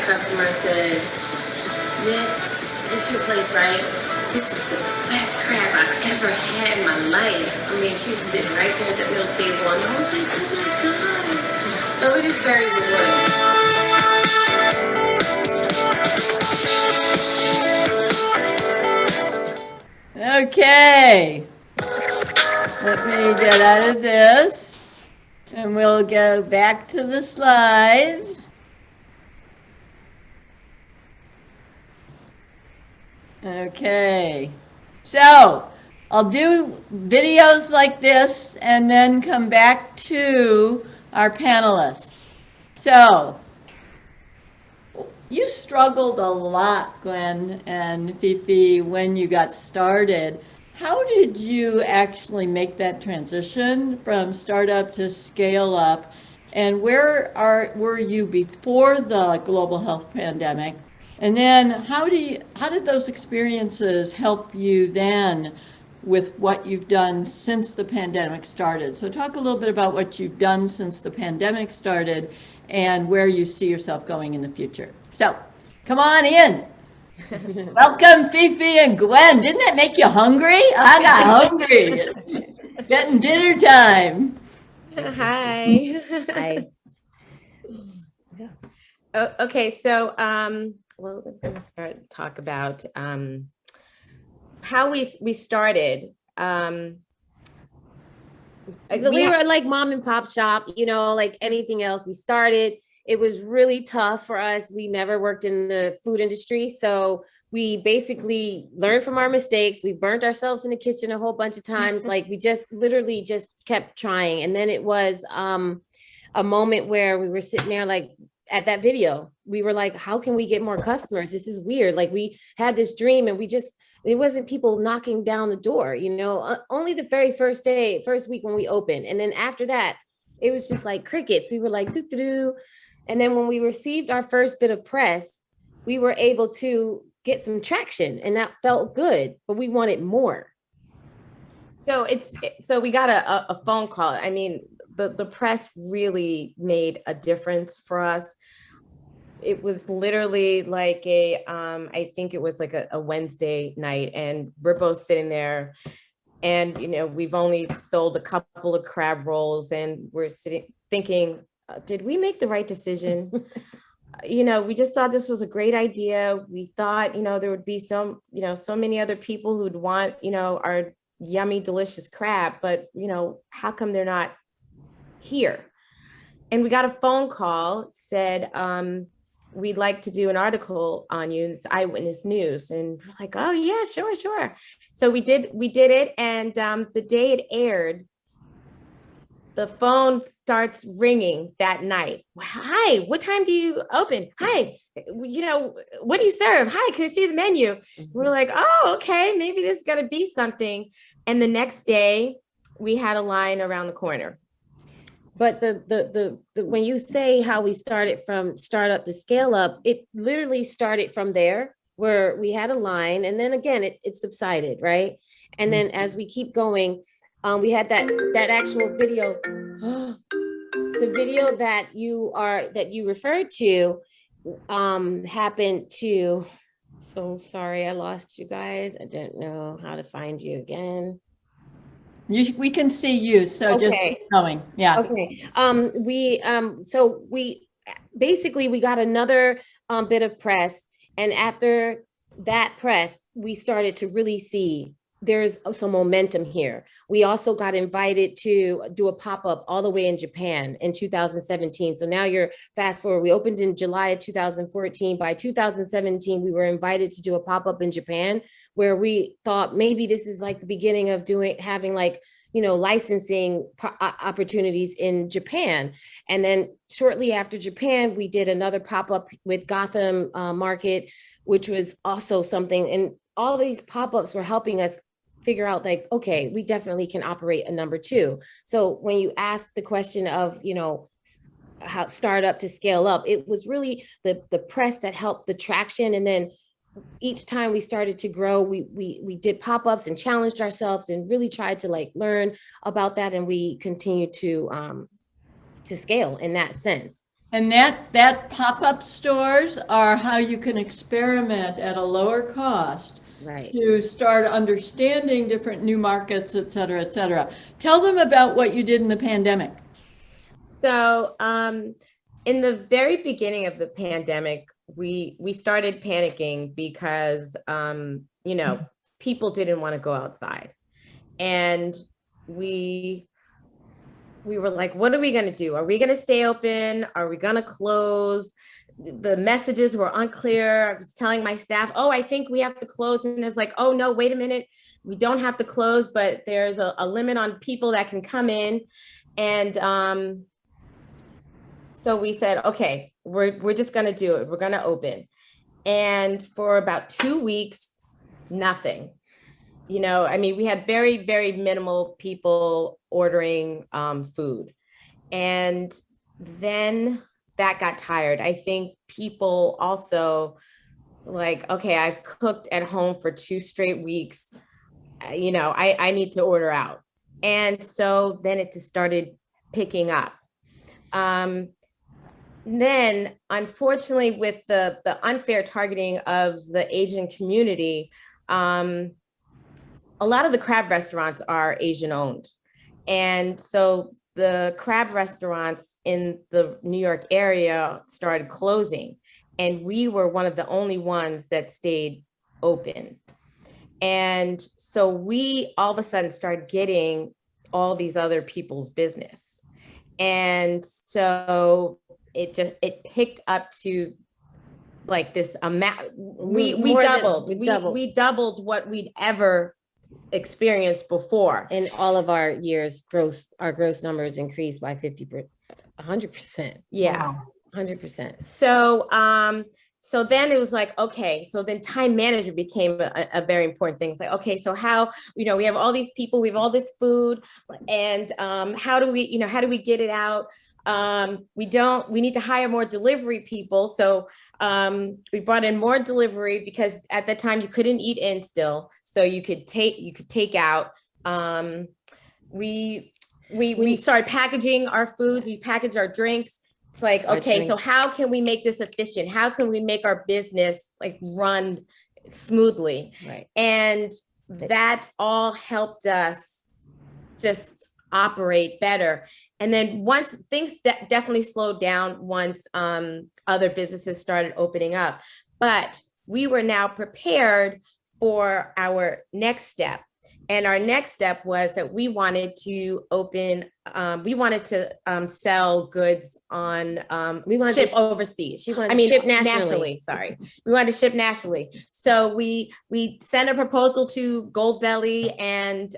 Speaker 6: Customer said, "Miss, this your place, right? This is the best crab I've ever had in my life." I mean, she was sitting right there at that little table, and I was like, "Oh my God!" So it is very rewarding.
Speaker 2: Okay. Let me get out of this, and we'll go back to the slides. Okay, so I'll do videos like this and then come back to our panelists. So you struggled a lot, Gwen and Fifi, when you got started. How did you actually make that transition from startup to scale up? And were you before the global health pandemic? And then how did those experiences help you then with what you've done since the pandemic started? So talk a little bit about what you've done since the pandemic started and where you see yourself going in the future. So come on in. Welcome, Fifi and Gwen. Didn't that make you hungry? I got hungry. Getting dinner time.
Speaker 7: Hi.
Speaker 6: Hi.
Speaker 7: Okay, so well, we're going to start talk about how we started.
Speaker 6: We were like mom and pop shop, you know, like anything else. We started. It was really tough for us. We never worked in the food industry, so we basically learned from our mistakes. We burnt ourselves in the kitchen a whole bunch of times. Like we just literally just kept trying. And then it was a moment where we were sitting there like at that video, we were like, how can we get more customers? This is weird. Like we had this dream and it wasn't people knocking down the door, you know, only the very first week when we opened. And then after that, it was just like crickets. We were like, doo-doo-doo. And then when we received our first bit of press, we were able to get some traction and that felt good, but we wanted more.
Speaker 7: So we got a phone call. I mean, the press really made a difference for us. It was literally like I think it was like a Wednesday night, and we're both sitting there, and you know, we've only sold a couple of crab rolls, and we're sitting thinking, did we make the right decision? You know, we just thought this was a great idea. We thought, you know, there would be so many other people who'd want, you know, our yummy, delicious crab, but how come they're not here? And we got a phone call, said, we'd like to do an article on you, it's Eyewitness News. And we're like, oh yeah, sure. So we did it. And the day it aired, the phone starts ringing that night. Hi, what time do you open? Hi, what do you serve? Hi, can you see the menu? We're like, oh, okay, maybe this is gonna be something. And the next day we had a line around the corner.
Speaker 6: But the when you say how we started from startup to scale up, it literally started from there where we had a line, and then again it subsided, right? And then as we keep going, we had that actual video, the video that you referred to, happened to. So sorry, I lost you guys. I don't know how to find you again.
Speaker 2: We can see you, so
Speaker 6: Okay.
Speaker 2: just keep going. Yeah.
Speaker 6: Okay. So we basically we got another bit of press, and after that press, we started to really see there's some momentum here. We also got invited to do a pop-up all the way in Japan in 2017. So now you're fast forward, we opened in July of 2014. By 2017, we were invited to do a pop-up in Japan, where we thought maybe this is like the beginning of having like, licensing opportunities in Japan. And then shortly after Japan, we did another pop-up with Gotham Market, which was also something. And all these pop-ups were helping us figure out like, okay, we definitely can operate a number two. So when you ask the question of, how startup to scale up, it was really the press that helped the traction. And then each time we started to grow, we did pop-ups and challenged ourselves and really tried to like learn about that. And we continue to scale in that sense.
Speaker 2: And that pop-up stores are how you can experiment at a lower cost,
Speaker 6: right,
Speaker 2: to start understanding different new markets, et cetera, et cetera. Tell them about what you did in the pandemic.
Speaker 7: So in the very beginning of the pandemic, we started panicking because, people didn't want to go outside. And we were like, what are we going to do? Are we going to stay open? Are we going to close? The messages were unclear. I was telling my staff, oh, I think we have to close. And it's like, oh, no, wait a minute. We don't have to close, but there's a limit on people that can come in. And so we said, okay, we're just going to do it. We're going to open. And for about 2 weeks, nothing. We had very, very minimal people ordering food. And then that got tired. I think people also like, okay, I've cooked at home for 2 straight weeks. I need to order out. And so then it just started picking up. Then, unfortunately, with the unfair targeting of the Asian community, a lot of the crab restaurants are Asian owned. And so the crab restaurants in the New York area started closing. And we were one of the only ones that stayed open. And so we all of a sudden started getting all these other people's business. And so it picked up to like this amount. We doubled what we'd ever experienced before.
Speaker 6: In all of our years, our gross numbers increased by 100%.
Speaker 7: Yeah.
Speaker 6: Wow. 100%.
Speaker 7: So then it was like, okay, so then time management became a very important thing. It's like, okay, so how, we have all these people, we have all this food, and how do we get it out? We need to hire more delivery people. So we brought in more delivery because at that time you couldn't eat in still. So you could take out. We started packaging our foods, we packaged our drinks. It's like, okay, so how can we make this efficient? How can we make our business like run smoothly?
Speaker 6: Right.
Speaker 7: And that all helped us just operate better. And then once things definitely slowed down, once other businesses started opening up, but we were now prepared for our next step. And our next step was that we wanted to sell goods on,
Speaker 6: We wanted to
Speaker 7: ship overseas.
Speaker 6: She wanted to ship nationally.
Speaker 7: Sorry. We wanted to ship nationally. So we sent a proposal to Goldbelly, and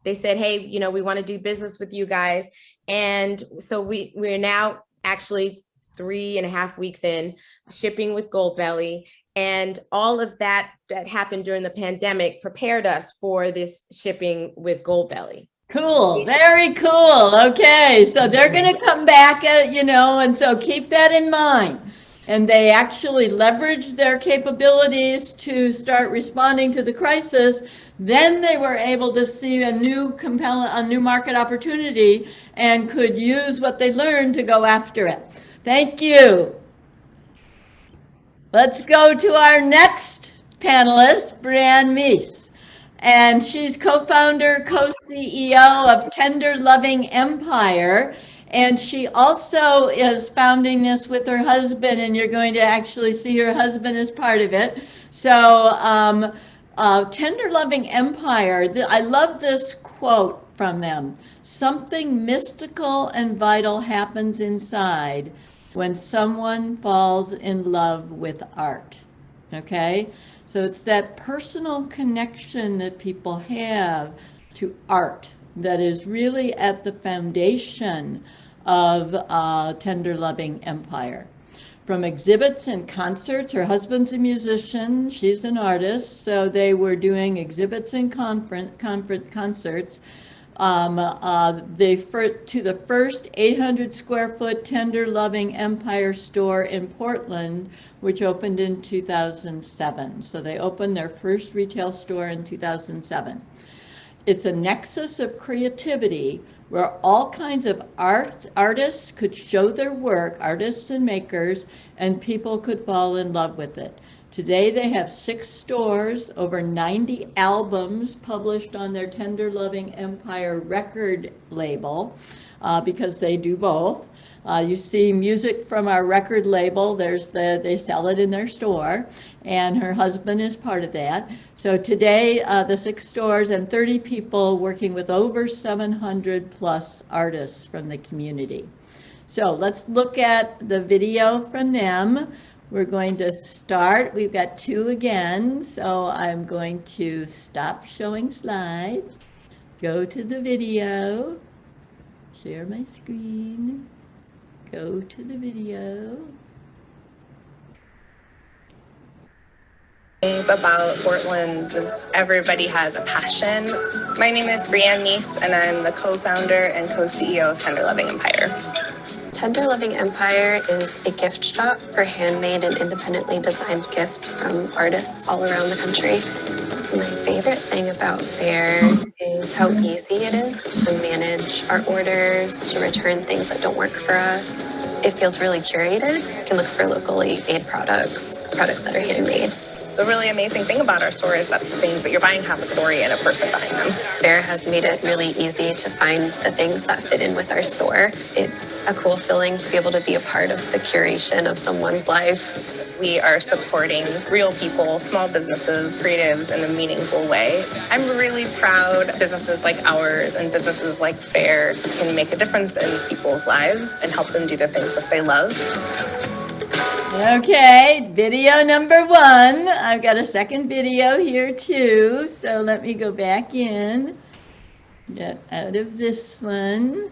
Speaker 7: they said, hey, you know, we want to do business with you guys. And so we're now actually 3.5 weeks in shipping with Goldbelly. And all of that happened during the pandemic prepared us for this shipping with Goldbelly.
Speaker 2: Cool. Very cool. Okay. So they're going to come back at, you know, and so keep that in mind. And they actually leveraged their capabilities to start responding to the crisis. Then they were able to see a new market opportunity and could use what they learned to go after it. Thank you. Let's go to our next panelist, Brianne Meese. And she's co-founder, co-CEO of Tender Loving Empire. And she also is founding this with her husband, and you're going to actually see her husband as part of it. So Tender Loving Empire, I love this quote from them. Something mystical and vital happens inside when someone falls in love with art. Okay? So it's that personal connection that people have to art that is really at the foundation of Tender Loving Empire. From exhibits and concerts, her husband's a musician, she's an artist, so they were doing exhibits and concerts. To the first 800 square foot Tender Loving Empire store in Portland, which opened in 2007. So they opened their first retail store in 2007. It's a nexus of creativity where all kinds of artists could show their work, artists and makers, and people could fall in love with it. Today they have 6 stores, over 90 albums published on their Tender Loving Empire record label, because they do both. You see music from our record label, they sell it in their store, and her husband is part of that. So today, the 6 stores and 30 people working with over 700 plus artists from the community. So let's look at the video from them. We're going to start. We've got 2 again, so I'm going to stop showing slides, go to the video, share my screen, go to the video.
Speaker 8: Things about Portland is everybody has a passion. My name is Brianne Meese, and I'm the co-founder and co-CEO of Tender Loving Empire.
Speaker 9: Tender Loving Empire is a gift shop for handmade and independently designed gifts from artists all around the country. My favorite thing about Fair is how easy it is to manage our orders, to return things that don't work for us. It feels really curated. You can look for locally made products that are handmade.
Speaker 8: The really amazing thing about our store is that the things that you're buying have a story and a person buying them.
Speaker 9: Fair has made it really easy to find the things that fit in with our store. It's a cool feeling to be able to be a part of the curation of someone's life.
Speaker 8: We are supporting real people, small businesses, creatives in a meaningful way. I'm really proud businesses like ours and businesses like Fair can make a difference in people's lives and help them do the things that they love.
Speaker 2: Okay, video number 1. I've got a second video here too, so let me go back in, get out of this one.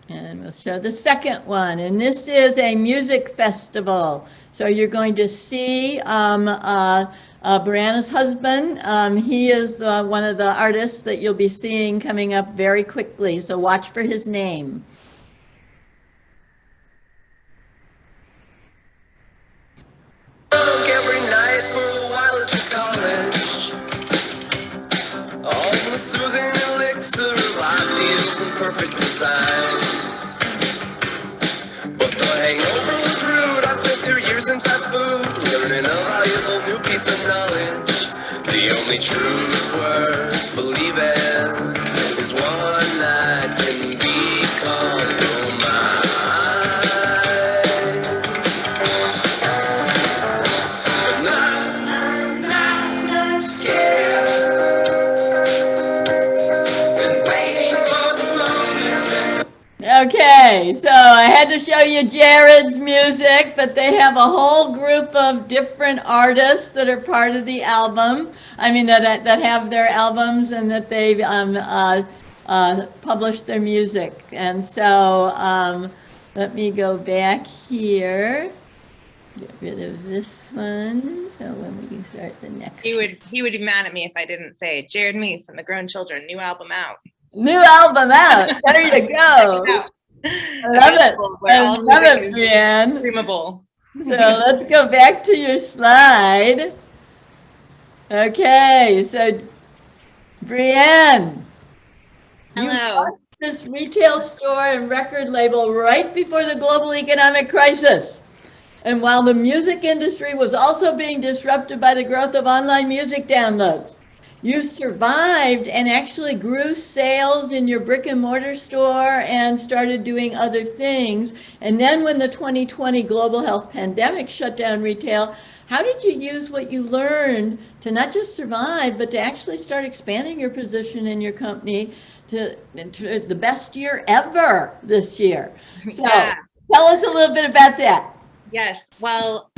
Speaker 2: And we'll show the second one, and this is a music festival. So you're going to see Brianna's husband. He is one of the artists that you'll be seeing coming up very quickly, so watch for his name.
Speaker 10: Every night for a while at the college, all the soothing elixir of ideals and perfect design. But the hangover was rude. I spent 2 years in fast food, learning a valuable new piece of knowledge. The only truth worth believing is one that can be
Speaker 2: Okay, so I had to show you Jared's music, but they have a whole group of different artists that are part of the album. I mean, that have their albums and that they've published their music. And so let me go back here. Get rid of this one. So when we can start the next.
Speaker 8: He would be mad at me if I didn't say Jared Meese and the Grown Children, new album out.
Speaker 2: New album out. There you go. I love it. I love it, Brienne.
Speaker 8: Streamable.
Speaker 2: So let's go back to your slide. Okay, so Brienne.
Speaker 8: Hello.
Speaker 2: You bought this retail store and record label right before the global economic crisis. And while the music industry was also being disrupted by the growth of online music downloads, you survived and actually grew sales in your brick and mortar store and started doing other things. And then when the 2020 global health pandemic shut down retail, how did you use what you learned to not just survive, but to actually start expanding your position in your company to the best year ever this year? So tell us a little bit about that.
Speaker 8: Yes. Well,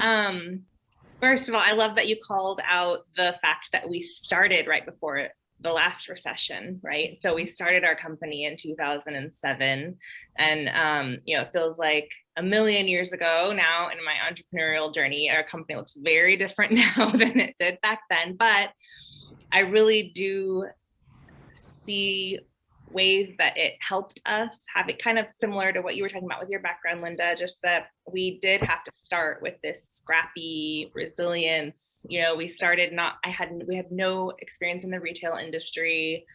Speaker 8: first of all, I love that you called out the fact that we started right before the last recession, right? So we started our company in 2007, and it feels like a million years ago now in my entrepreneurial journey. Our company looks very different now than it did back then, but I really do see ways that it helped us have it kind of similar to what you were talking about with your background, Linda, just that we did have to start with this scrappy resilience. We started we had no experience in the retail industry,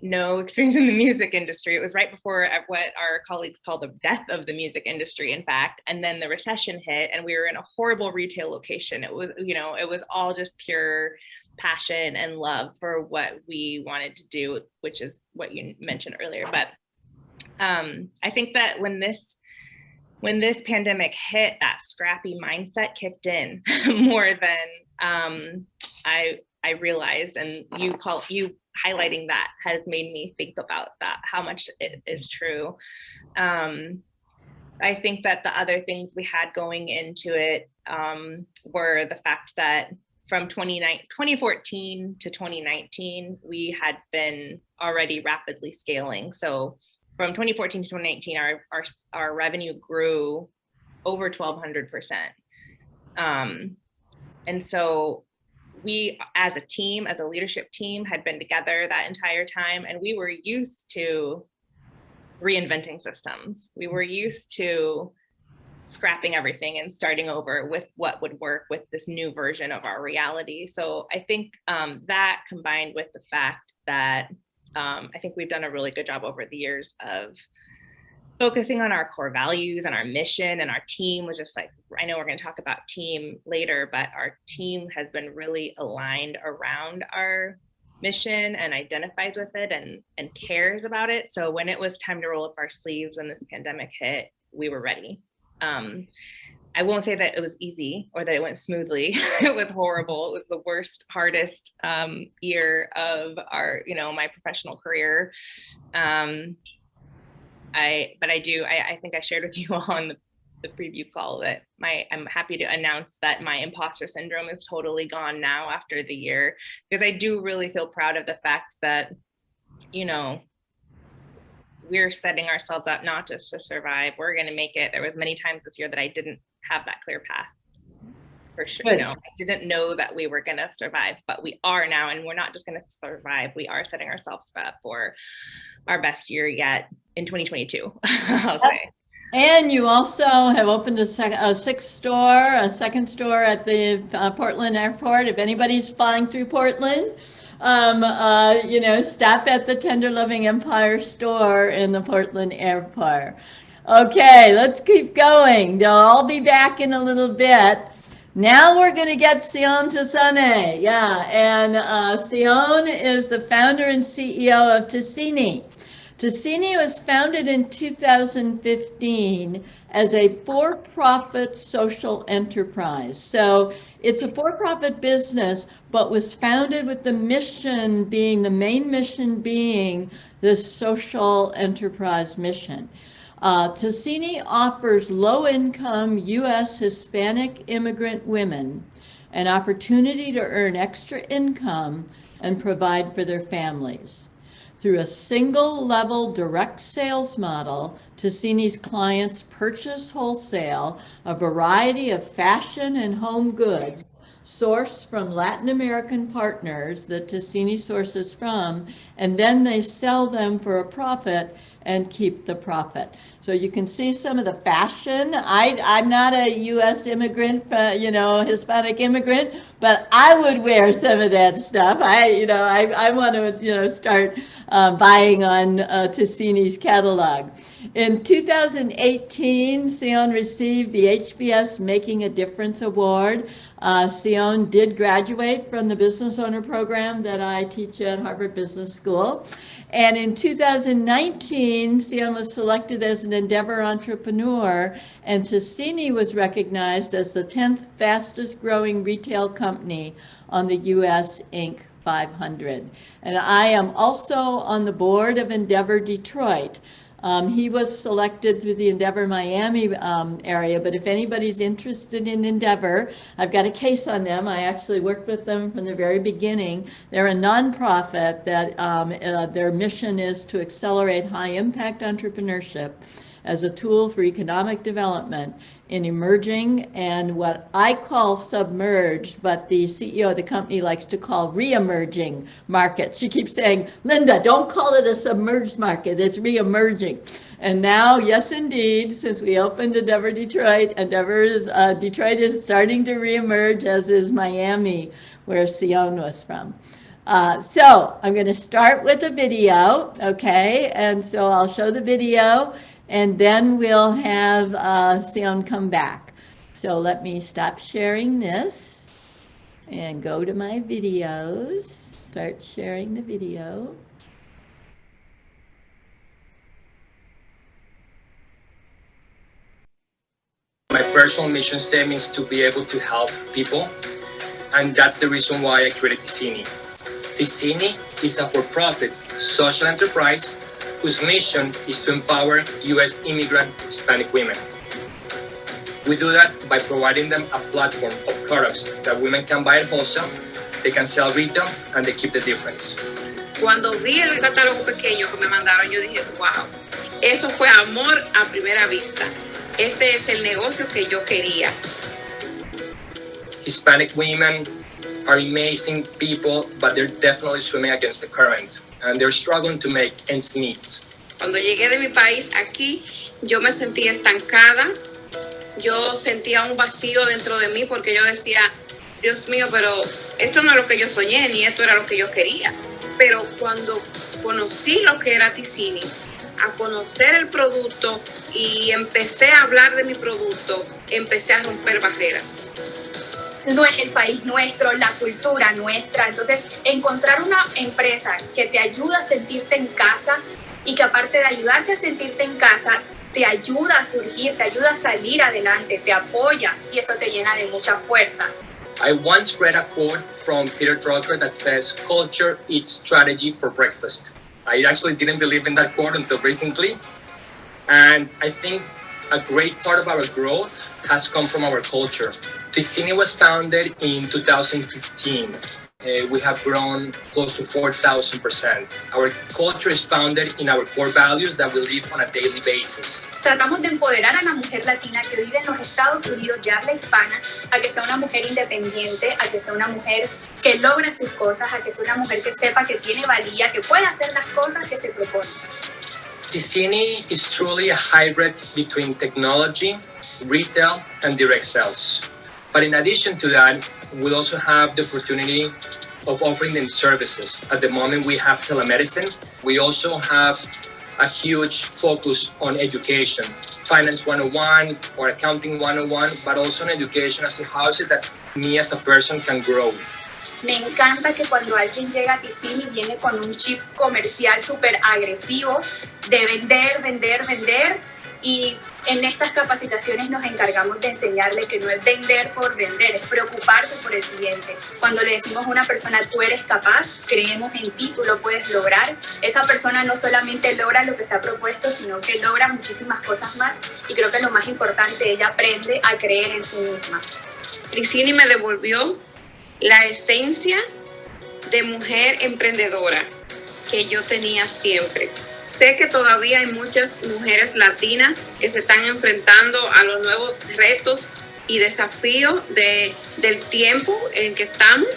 Speaker 8: no experience in the music industry. It was right before what our colleagues call the death of the music industry, in fact. And then the recession hit and we were in a horrible retail location. It was all just pure passion and love for what we wanted to do, which is what you mentioned earlier. But I think that when this pandemic hit, that scrappy mindset kicked in more than I realized, and you highlighting that has made me think about that, how much it is true. I think that the other things we had going into it were the fact that from 2014 to 2019, we had been already rapidly scaling. So from 2014 to 2019, our revenue grew over 1,200%. And so we, as a team, as a leadership team, had been together that entire time, and we were used to reinventing systems. We were used to scrapping everything and starting over with what would work with this new version of our reality. So I think that combined with the fact that I think we've done a really good job over the years of focusing on our core values and our mission, and our team was just like, I know we're going to talk about team later, but our team has been really aligned around our mission and identifies with it and cares about it. So when it was time to roll up our sleeves, when this pandemic hit, we were ready. I won't say that it was easy or that it went smoothly. It was horrible. It was the worst, hardest year of my professional career. I think I shared with you all on the preview call that I'm happy to announce that my imposter syndrome is totally gone now after the year, because I do really feel proud of the fact that, we're setting ourselves up not just to survive, we're going to make it. There was many times this year that I didn't have that clear path, for sure. I didn't know that we were going to survive, but we are now, and we're not just going to survive. We are setting ourselves up for our best year yet in 2022, I'll say.
Speaker 2: And you also have opened a second store at the Portland airport. If anybody's flying through Portland, stop at the Tender Loving Empire store in the Portland airport. Okay, let's keep going. They'll all be back in a little bit. Now we're going to get Susana. Yeah, and Sion is the founder and CEO of Ticini. Ticini was founded in 2015 as a for-profit social enterprise. So it's a for-profit business, but was founded with the main mission being this social enterprise mission. Ticini offers low-income U.S. Hispanic immigrant women an opportunity to earn extra income and provide for their families. Through a single-level direct sales model, Ticini's clients purchase wholesale a variety of fashion and home goods sourced from Latin American partners that Ticini sources from, and then they sell them for a profit and keep the profit. So you can see some of the fashion. I'm not a U.S. immigrant, Hispanic immigrant, but I would wear some of that stuff. I want to, start buying on Ticini's catalog. In 2018, Sion received the HBS Making a Difference Award. Sion did graduate from the business owner program that I teach at Harvard Business School. And in 2019, Sion was selected as an Endeavor Entrepreneur, and Ticini was recognized as the 10th fastest growing retail company on the US Inc. 500. And I am also on the board of Endeavor Detroit. He was selected through the Endeavor Miami area, but if anybody's interested in Endeavor, I've got a case on them. I actually worked with them from the very beginning. They're a nonprofit that their mission is to accelerate high-impact entrepreneurship as a tool for economic development in emerging and what I call submerged, but the CEO of the company likes to call re-emerging markets. She keeps saying, Linda, don't call it a submerged market, it's re-emerging. And now, yes, indeed, since we opened Endeavor Detroit, Detroit is starting to re-emerge, as is Miami, where Sion was from. So I'm going to start with a video, okay? And so I'll show the video, and then we'll have Sion come back. So let me stop sharing this and go to my videos, start sharing the video.
Speaker 11: My personal mission statement is to be able to help people, and that's the reason why I created Ticini. Ticini is a for-profit social enterprise whose mission is to empower U.S. immigrant Hispanic women. We do that by providing them a platform of products that women can buy at wholesale, they can sell retail, and they keep the difference.
Speaker 12: Cuando vi el catálogo pequeño que me mandaron, yo dije, wow, eso fue amor a primera vista. Este es el negocio que yo quería.
Speaker 11: Hispanic women are amazing people, but they're definitely swimming against the current, and they're struggling to make ends meet.
Speaker 12: Cuando llegué de mi país aquí, yo me sentía estancada, yo sentía un vacío dentro de mí porque yo decía, Dios mío, pero esto no es lo que yo soñé, ni esto era lo que yo quería. Pero cuando conocí lo que era Ticini, a conocer el producto y empecé a hablar de mi producto, empecé a romper barreras.
Speaker 13: No es el país nuestro, la cultura nuestra. Entonces, encontrar una empresa que te ayuda a sentirte en casa y que aparte de ayudarte a sentirte en casa, te ayuda a surgir, te ayuda a salir adelante, te apoya y eso te llena de mucha fuerza.
Speaker 11: I once read a quote from Peter Drucker that says, "Culture eats strategy for breakfast." I actually didn't believe in that quote until recently. And I think a great part of our growth has come from our culture. Ticini was founded in 2015. We have grown close to 4,000%. Our culture is founded in our core values that we live on a daily basis.
Speaker 13: Tratamos de empoderar a la mujer latina que vive en los Estados Unidos de habla hispana a que sea una mujer independiente, a que sea una mujer que logre sus cosas, a que sea una mujer que sepa que tiene valía, que puede hacer las cosas que se propone.
Speaker 11: Ticini is truly a hybrid between technology, retail, and direct sales. But in addition to that, we'll also have the opportunity of offering them services. At the moment, we have telemedicine. We also have a huge focus on education, finance 101 or accounting 101, but also on education as to how is it that me as a person can grow.
Speaker 13: Me encanta que cuando alguien llega a Ticini viene con un chip comercial súper agresivo de vender, vender, vender y En estas capacitaciones nos encargamos de enseñarle que no es vender por vender, es preocuparse por el cliente. Cuando le decimos a una persona, tú eres capaz, creemos en ti, tú lo puedes lograr, esa persona no solamente logra lo que se ha propuesto, sino que logra muchísimas cosas más, y creo que lo más importante, ella aprende a creer en sí misma.
Speaker 12: Licini me devolvió la esencia de mujer emprendedora que yo tenía siempre. Sé que todavía hay muchas mujeres latinas que se están enfrentando a los nuevos retos y desafíos del tiempo en que estamos,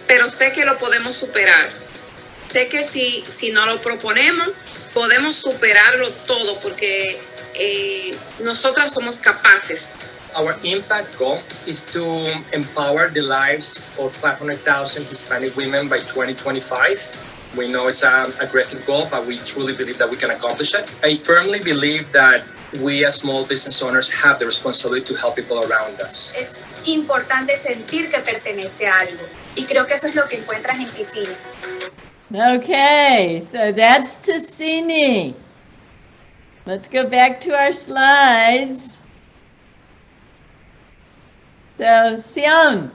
Speaker 12: pero sé que lo podemos superar. Sé que si nos lo proponemos, podemos superarlo todo, porque nosotras somos capaces.
Speaker 11: Our impact goal is to empower the lives of 500,000 Hispanic women by 2025. We know it's an aggressive goal, but we truly believe that we can accomplish it. I firmly believe that we as small business owners have the responsibility to help people around us.
Speaker 13: Es importante sentir que pertenece a algo, y creo que eso es lo que encuentras en Ticini.
Speaker 2: Okay, so that's Ticini. Let's go back to our slides. So, Sion,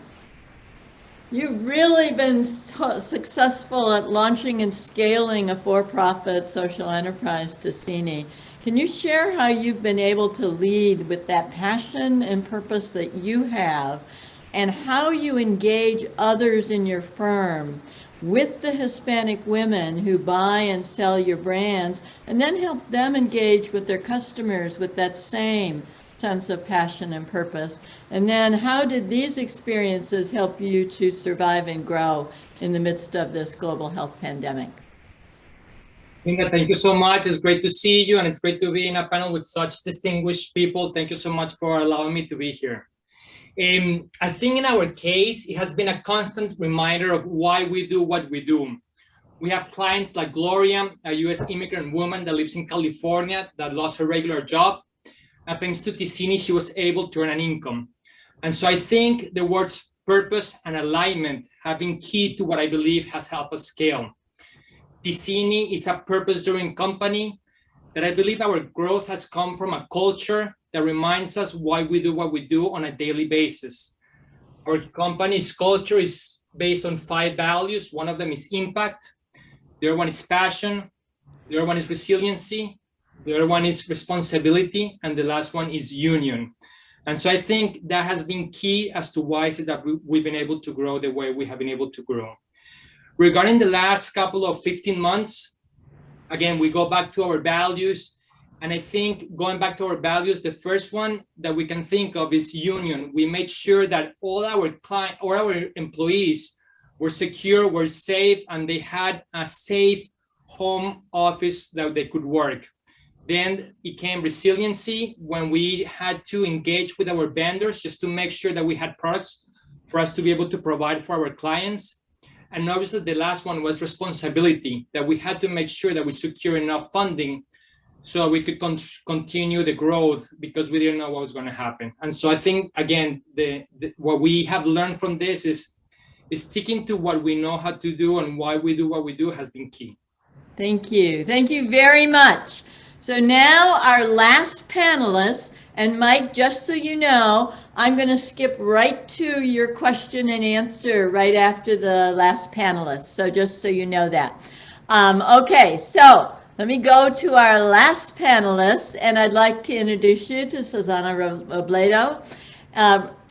Speaker 2: you've really been so successful at launching and scaling a for-profit social enterprise, Ticini. Can you share how you've been able to lead with that passion and purpose that you have, and how you engage others in your firm with the Hispanic women who buy and sell your brands, and then help them engage with their customers with that same sense of passion and purpose? And then how did these experiences help you to survive and grow in the midst of this global health pandemic?
Speaker 14: Inga, thank you so much. It's great to see you, and it's great to be in a panel with such distinguished people. Thank you so much for allowing me to be here. I think in our case, it has been a constant reminder of why we do what we do. We have clients like Gloria, a US immigrant woman that lives in California that lost her regular job. And thanks to Ticini, she was able to earn an income. And so I think the words purpose and alignment have been key to what I believe has helped us scale. Ticini is a purpose-driven company that I believe our growth has come from a culture that reminds us why we do what we do on a daily basis. Our company's culture is based on 5 values. One of them is impact. The other one is passion. The other one is resiliency. The other one is responsibility, and the last one is union. And so I think that has been key as to why is it that we've been able to grow the way we have been able to grow. Regarding the last couple of 15 months, again, we go back to our values. And I think going back to our values, the first one that we can think of is union. We made sure that all our clients or our employees were secure, were safe, and they had a safe home office that they could work. Then it came resiliency, when we had to engage with our vendors just to make sure that we had products for us to be able to provide for our clients. And obviously the last one was responsibility, that we had to make sure that we secure enough funding so we could continue the growth, because we didn't know what was going to happen. And so I think, again, what we have learned from this is sticking to what we know how to do and why we do what we do has been key.
Speaker 2: Thank you. Thank you very much. So now our last panelist, and Mike, just so you know, I'm going to skip right to your question and answer right after the last panelist. So just so you know that. Okay, so let me go to our last panelist, and I'd like to introduce you to Susana Robledo.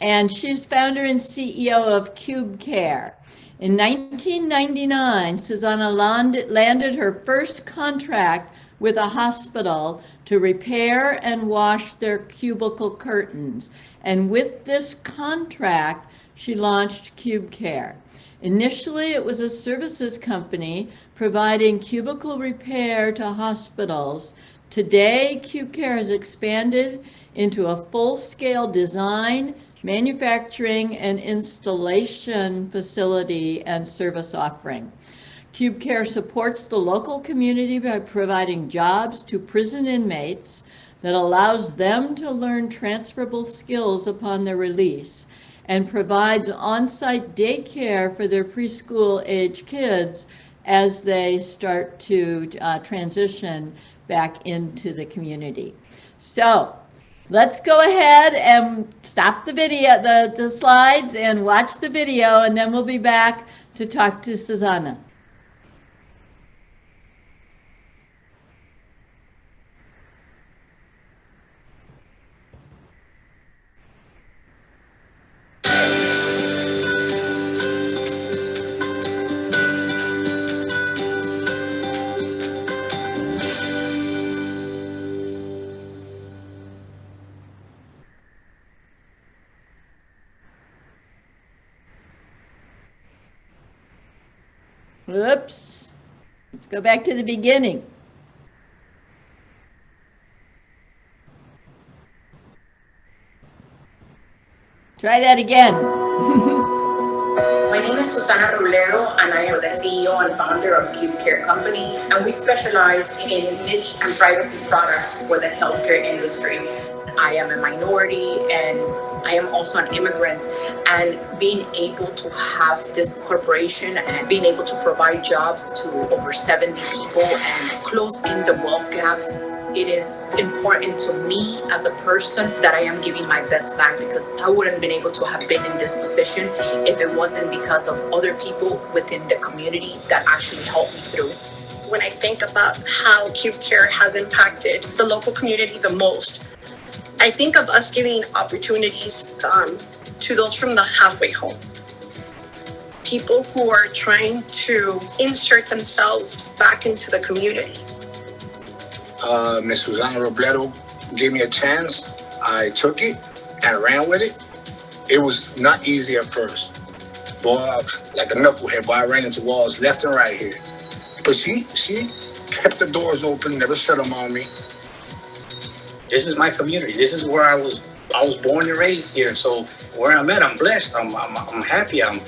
Speaker 2: And she's founder and CEO of Cube Care. In 1999, Susana landed her first contract with a hospital to repair and wash their cubicle curtains. And with this contract, she launched Cube Care. Initially, it was a services company providing cubicle repair to hospitals. Today, Cube Care has expanded into a full-scale design, manufacturing, and installation facility and service offering. Cube Care supports the local community by providing jobs to prison inmates that allows them to learn transferable skills upon their release, and provides on-site daycare for their preschool age kids as they start to transition back into the community. So let's go ahead and stop the video, the slides, and watch the video, and then we'll be back to talk to Susana. Whoops. Let's go back to the beginning. Try that again.
Speaker 15: My name is Susana Robledo, and I am the CEO and founder of Cube Care Company, and we specialize in niche and privacy products for the healthcare industry. I am a minority, and I am also an immigrant, and being able to have this corporation and being able to provide jobs to over 70 people and close in the wealth gaps, it is important to me as a person that I am giving my best back, because I wouldn't have been able to have been in this position if it wasn't because of other people within the community that actually helped me through.
Speaker 16: When I think about how Cube Care has impacted the local community the most, I think of us giving opportunities to those from the halfway home. People who are trying to insert themselves back into the community.
Speaker 17: Ms. Susana Robledo gave me a chance. I took it and ran with it. It was not easy at first. Boy, I was like a knucklehead, boy, I ran into walls left and right here. But she kept the doors open, never shut them on me.
Speaker 18: This is my community. This is where I was born and raised here. So where I'm at, I'm blessed. I'm happy. I'm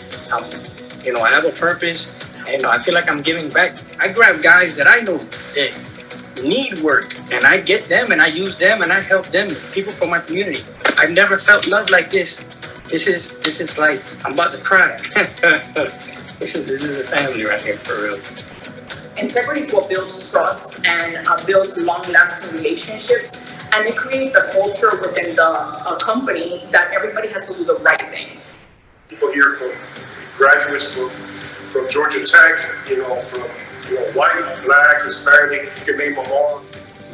Speaker 18: you know, I have a purpose, and I feel like I'm giving back. I grab guys that I know that need work, and I get them, and I use them, and I help them. People from my community. I've never felt love like this. This is like I'm about to cry. This is a family right here for real.
Speaker 15: Integrity is what builds trust and builds long-lasting relationships, and it creates a culture within the company that everybody has to do the right thing.
Speaker 19: People here from graduates from Georgia Tech, from white, black, Hispanic, you can name them all.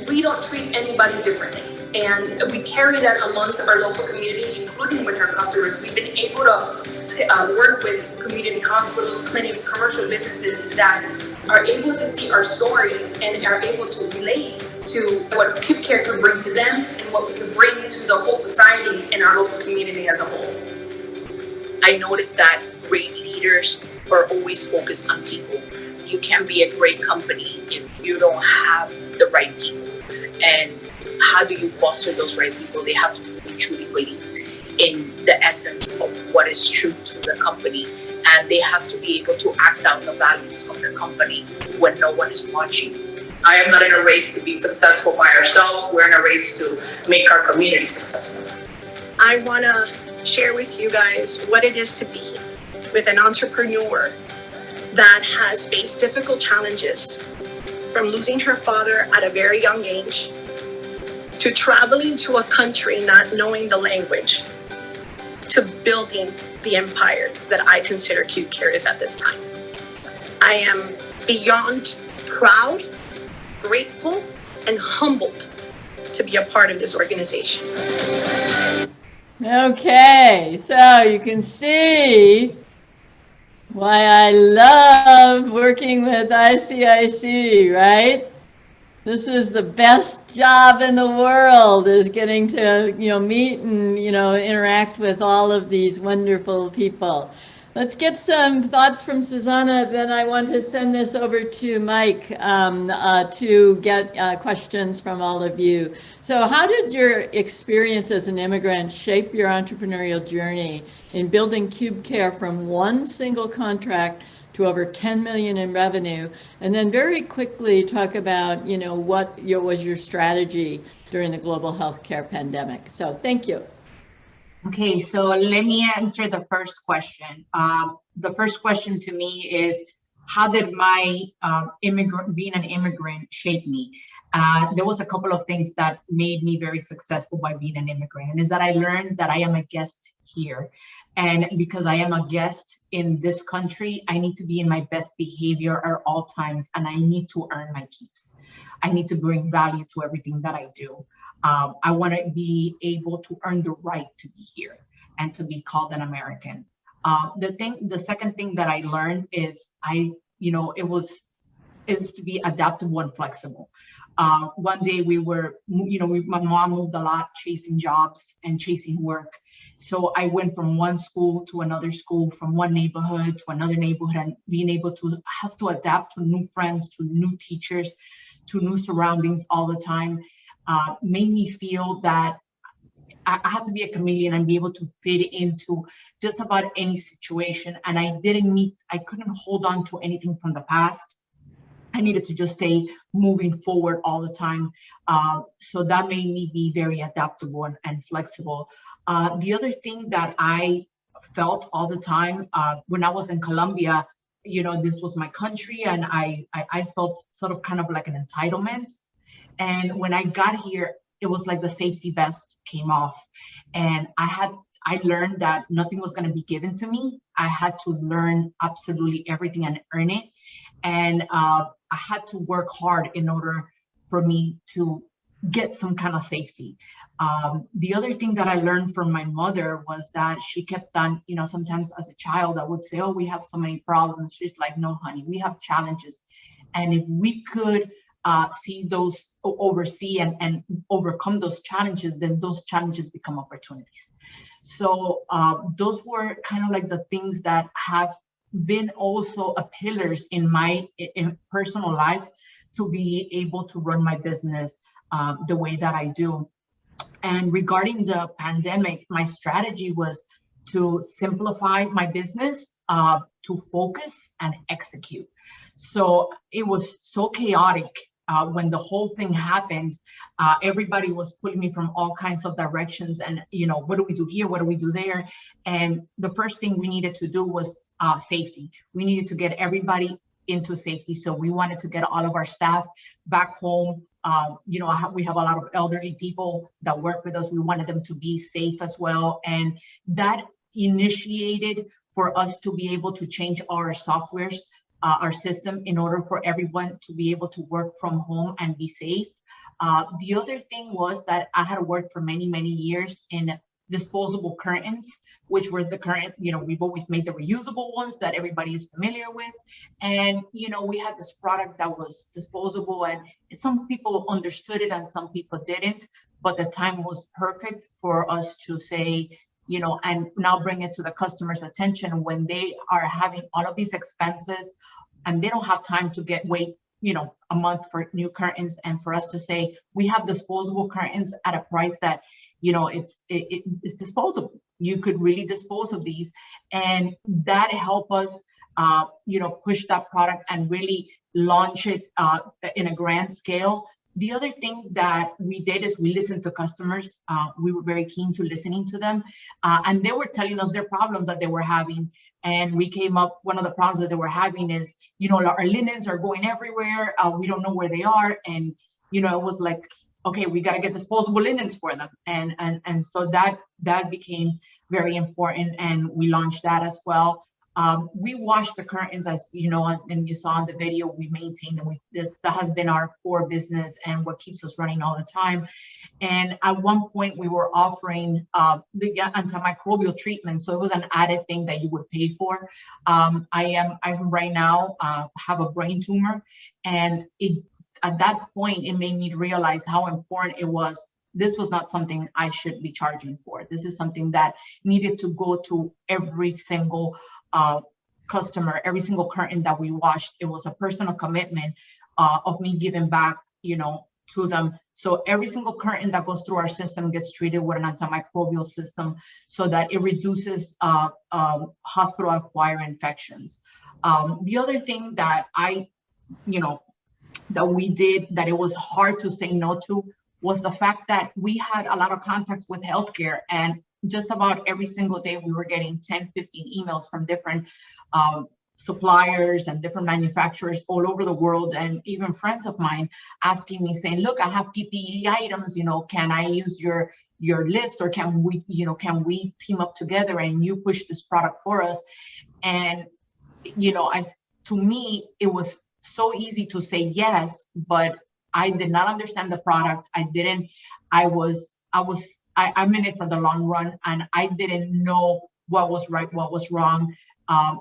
Speaker 13: We don't treat anybody differently, and we carry that amongst our local community, including with our customers. We've been able to work with community hospitals, clinics, commercial businesses that are able to see our story and are able to relate to what Cube Care can bring to them and what we can bring to the whole society and our local community as a whole.
Speaker 15: I noticed that great leaders are always focused on people. You can't be a great company if you don't have the right people. And how do you foster those right people? They have to truly believe in the essence of what is true to the company, and they have to be able to act out the values of the company when no one is watching. I am not in a race to be successful by ourselves. We're in a race to make our community successful.
Speaker 16: I want to share with you guys what it is to be with an entrepreneur that has faced difficult challenges, from losing her father at a very young age to traveling to a country not knowing the language, to building the empire that I consider Cube Care is at this time. I am beyond proud, grateful, and humbled to be a part of this organization.
Speaker 2: Okay, so you can see why I love working with ICIC, right? This is the best job in the world, is getting to, meet and, interact with all of these wonderful people. Let's get some thoughts from Susana, then I want to send this over to Mike to get questions from all of you. So how did your experience as an immigrant shape your entrepreneurial journey in building Cube Care from one single contract to over 10 million in revenue? And then very quickly talk about, what was your strategy during the global healthcare pandemic. So thank you.
Speaker 20: Okay, so let me answer the first question. The first question to me is, how did my being an immigrant shape me? There was a couple of things that made me very successful by being an immigrant, and is that I learned that I am a guest here. And because I am a guest in this country, I need to be in my best behavior at all times, and I need to earn my keeps. I need to bring value to everything that I do. I want to be able to earn the right to be here and to be called an American. The second thing that I learned is is to be adaptable and flexible. One day my mom moved a lot, chasing jobs and chasing work. So I went from one school to another school, from one neighborhood to another neighborhood, and being able to have to adapt to new friends, to new teachers, to new surroundings all the time, made me feel that I had to be a chameleon and be able to fit into just about any situation. And I couldn't hold on to anything from the past. I needed to just stay moving forward all the time. So that made me be very adaptable and flexible. The other thing that I felt all the time when I was in Colombia, this was my country, and I felt sort of kind of like an entitlement. And when I got here, it was like the safety vest came off, and I learned that nothing was going to be given to me. I had to learn absolutely everything and earn it. And I had to work hard in order for me to get some kind of safety. The other thing that I learned from my mother was that she kept on, sometimes as a child, I would say, oh, we have so many problems. She's like, no, honey, we have challenges. And if we could oversee and overcome those challenges, then those challenges become opportunities. So those were kind of like the things that have been also pillars in my personal life to be able to run my business the way that I do. And regarding the pandemic, my strategy was to simplify my business, to focus and execute. So it was so chaotic when the whole thing happened. Everybody was pulling me from all kinds of directions, and what do we do here? What do we do there? And the first thing we needed to do was safety. We needed to get everybody into safety. So we wanted to get all of our staff back home. We have a lot of elderly people that work with us. We wanted them to be safe as well. And that initiated for us to be able to change our softwares, our system, in order for everyone to be able to work from home and be safe. The other thing was that I had worked for many, many years in disposable curtains, which were the current, we've always made the reusable ones that everybody is familiar with. And, we had this product that was disposable, and some people understood it and some people didn't, but the time was perfect for us to say, and now bring it to the customer's attention when they are having all of these expenses and they don't have time to wait a month for new curtains, and for us to say, we have disposable curtains at a price that, it's disposable. You could really dispose of these, and that helped us, push that product and really launch it in a grand scale. The other thing that we did is we listened to customers. We were very keen to listening to them, and they were telling us their problems that they were having. And we came up, one of the problems that they were having is, our linens are going everywhere. We don't know where they are. And, it was like, okay, we got to get disposable linens for them. And so that became very important. And we launched that as well. We wash the curtains, as and you saw in the video, we maintain them. That has been our core business and what keeps us running all the time. And at one point we were offering the antimicrobial treatment. So it was an added thing that you would pay for. I right now have a brain tumor, and at that point, it made me realize how important it was. This was not something I should be charging for. This is something that needed to go to every single customer, every single curtain that we washed. It was a personal commitment of me giving back, to them. So every single curtain that goes through our system gets treated with an antimicrobial system so that it reduces hospital-acquired infections. The other thing that that we did, that it was hard to say no to, was the fact that we had a lot of contacts with healthcare, and just about every single day we were getting 10, 15 emails from different suppliers and different manufacturers all over the world, and even friends of mine asking me, saying, look, I have PPE items, can I use your list, or can we team up together and you push this product for us? And to me, it was so easy to say yes, but I did not understand the product. I'm in it for the long run, and I didn't know what was right, what was wrong.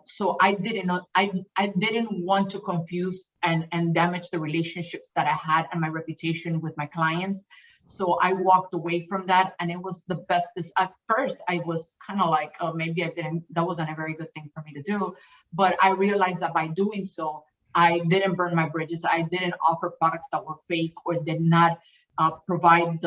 Speaker 20: So I didn't want to confuse and damage the relationships that I had and my reputation with my clients. So I walked away from that, and it was the best. At first, I was kind of like, oh, maybe that wasn't a very good thing for me to do. But I realized that by doing so, I didn't burn my bridges. I didn't offer products that were fake or did not provide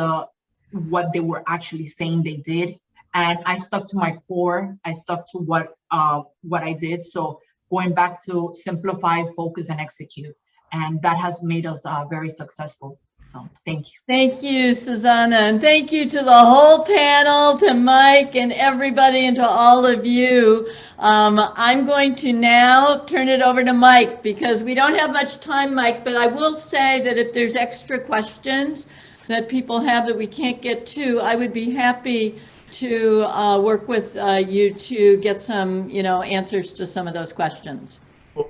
Speaker 20: what they were actually saying they did. And I stuck to my core. I stuck to what I did. So going back to simplify, focus, and execute. And that has made us very successful. So thank you.
Speaker 2: Thank you, Susana. And thank you to the whole panel, to Mike and everybody, and to all of you. I'm going to now turn it over to Mike, because we don't have much time, Mike, but I will say that if there's extra questions that people have that we can't get to, I would be happy to work with you to get some, answers to some of those questions.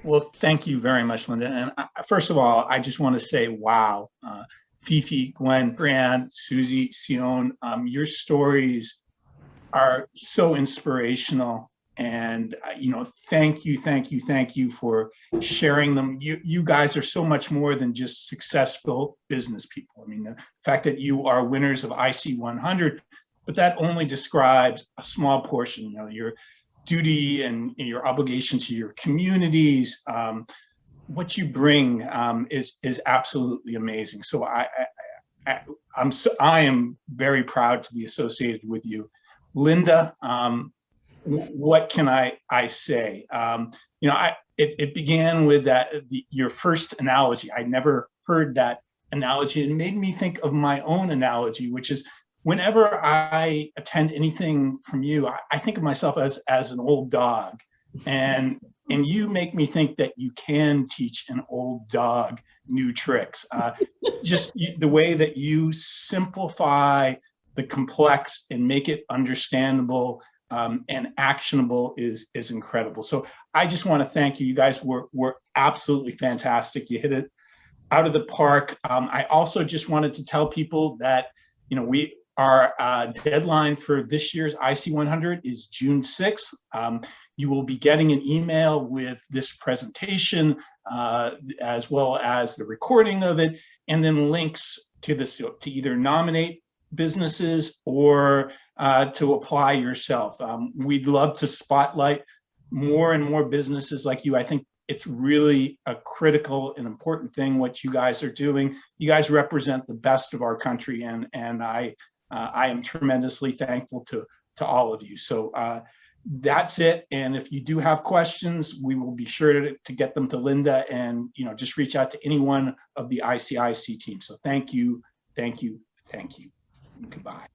Speaker 21: Well, thank you very much, Linda. And first of all, I just want to say, wow, Fifi, Gwen, Grant, Susie, Sion, your stories are so inspirational. And, thank you for sharing them. You guys are so much more than just successful business people. I mean, the fact that you are winners of IC 100, but that only describes a small portion, your duty and your obligation to your communities. What you bring is absolutely amazing. So I am very proud to be associated with you. Linda, what can I say? It began with your first analogy. I never heard that analogy. It made me think of my own analogy, which is whenever I attend anything from you, I think of myself as an old dog. And you make me think that you can teach an old dog new tricks. Just the way that you simplify the complex and make it understandable and actionable is incredible. So I just want to thank you. You guys were absolutely fantastic. You hit it out of the park. I also just wanted to tell people that, our deadline for this year's IC 100 is June 6th. You will be getting an email with this presentation, as well as the recording of it, and then links to to either nominate businesses or to apply yourself. We'd love to spotlight more and more businesses like you. I think it's really a critical and important thing what you guys are doing. You guys represent the best of our country, and I am tremendously thankful to all of you. So that's it. And if you do have questions, we will be sure to get them to Linda, and just reach out to any one of the ICIC team. So thank you. Goodbye.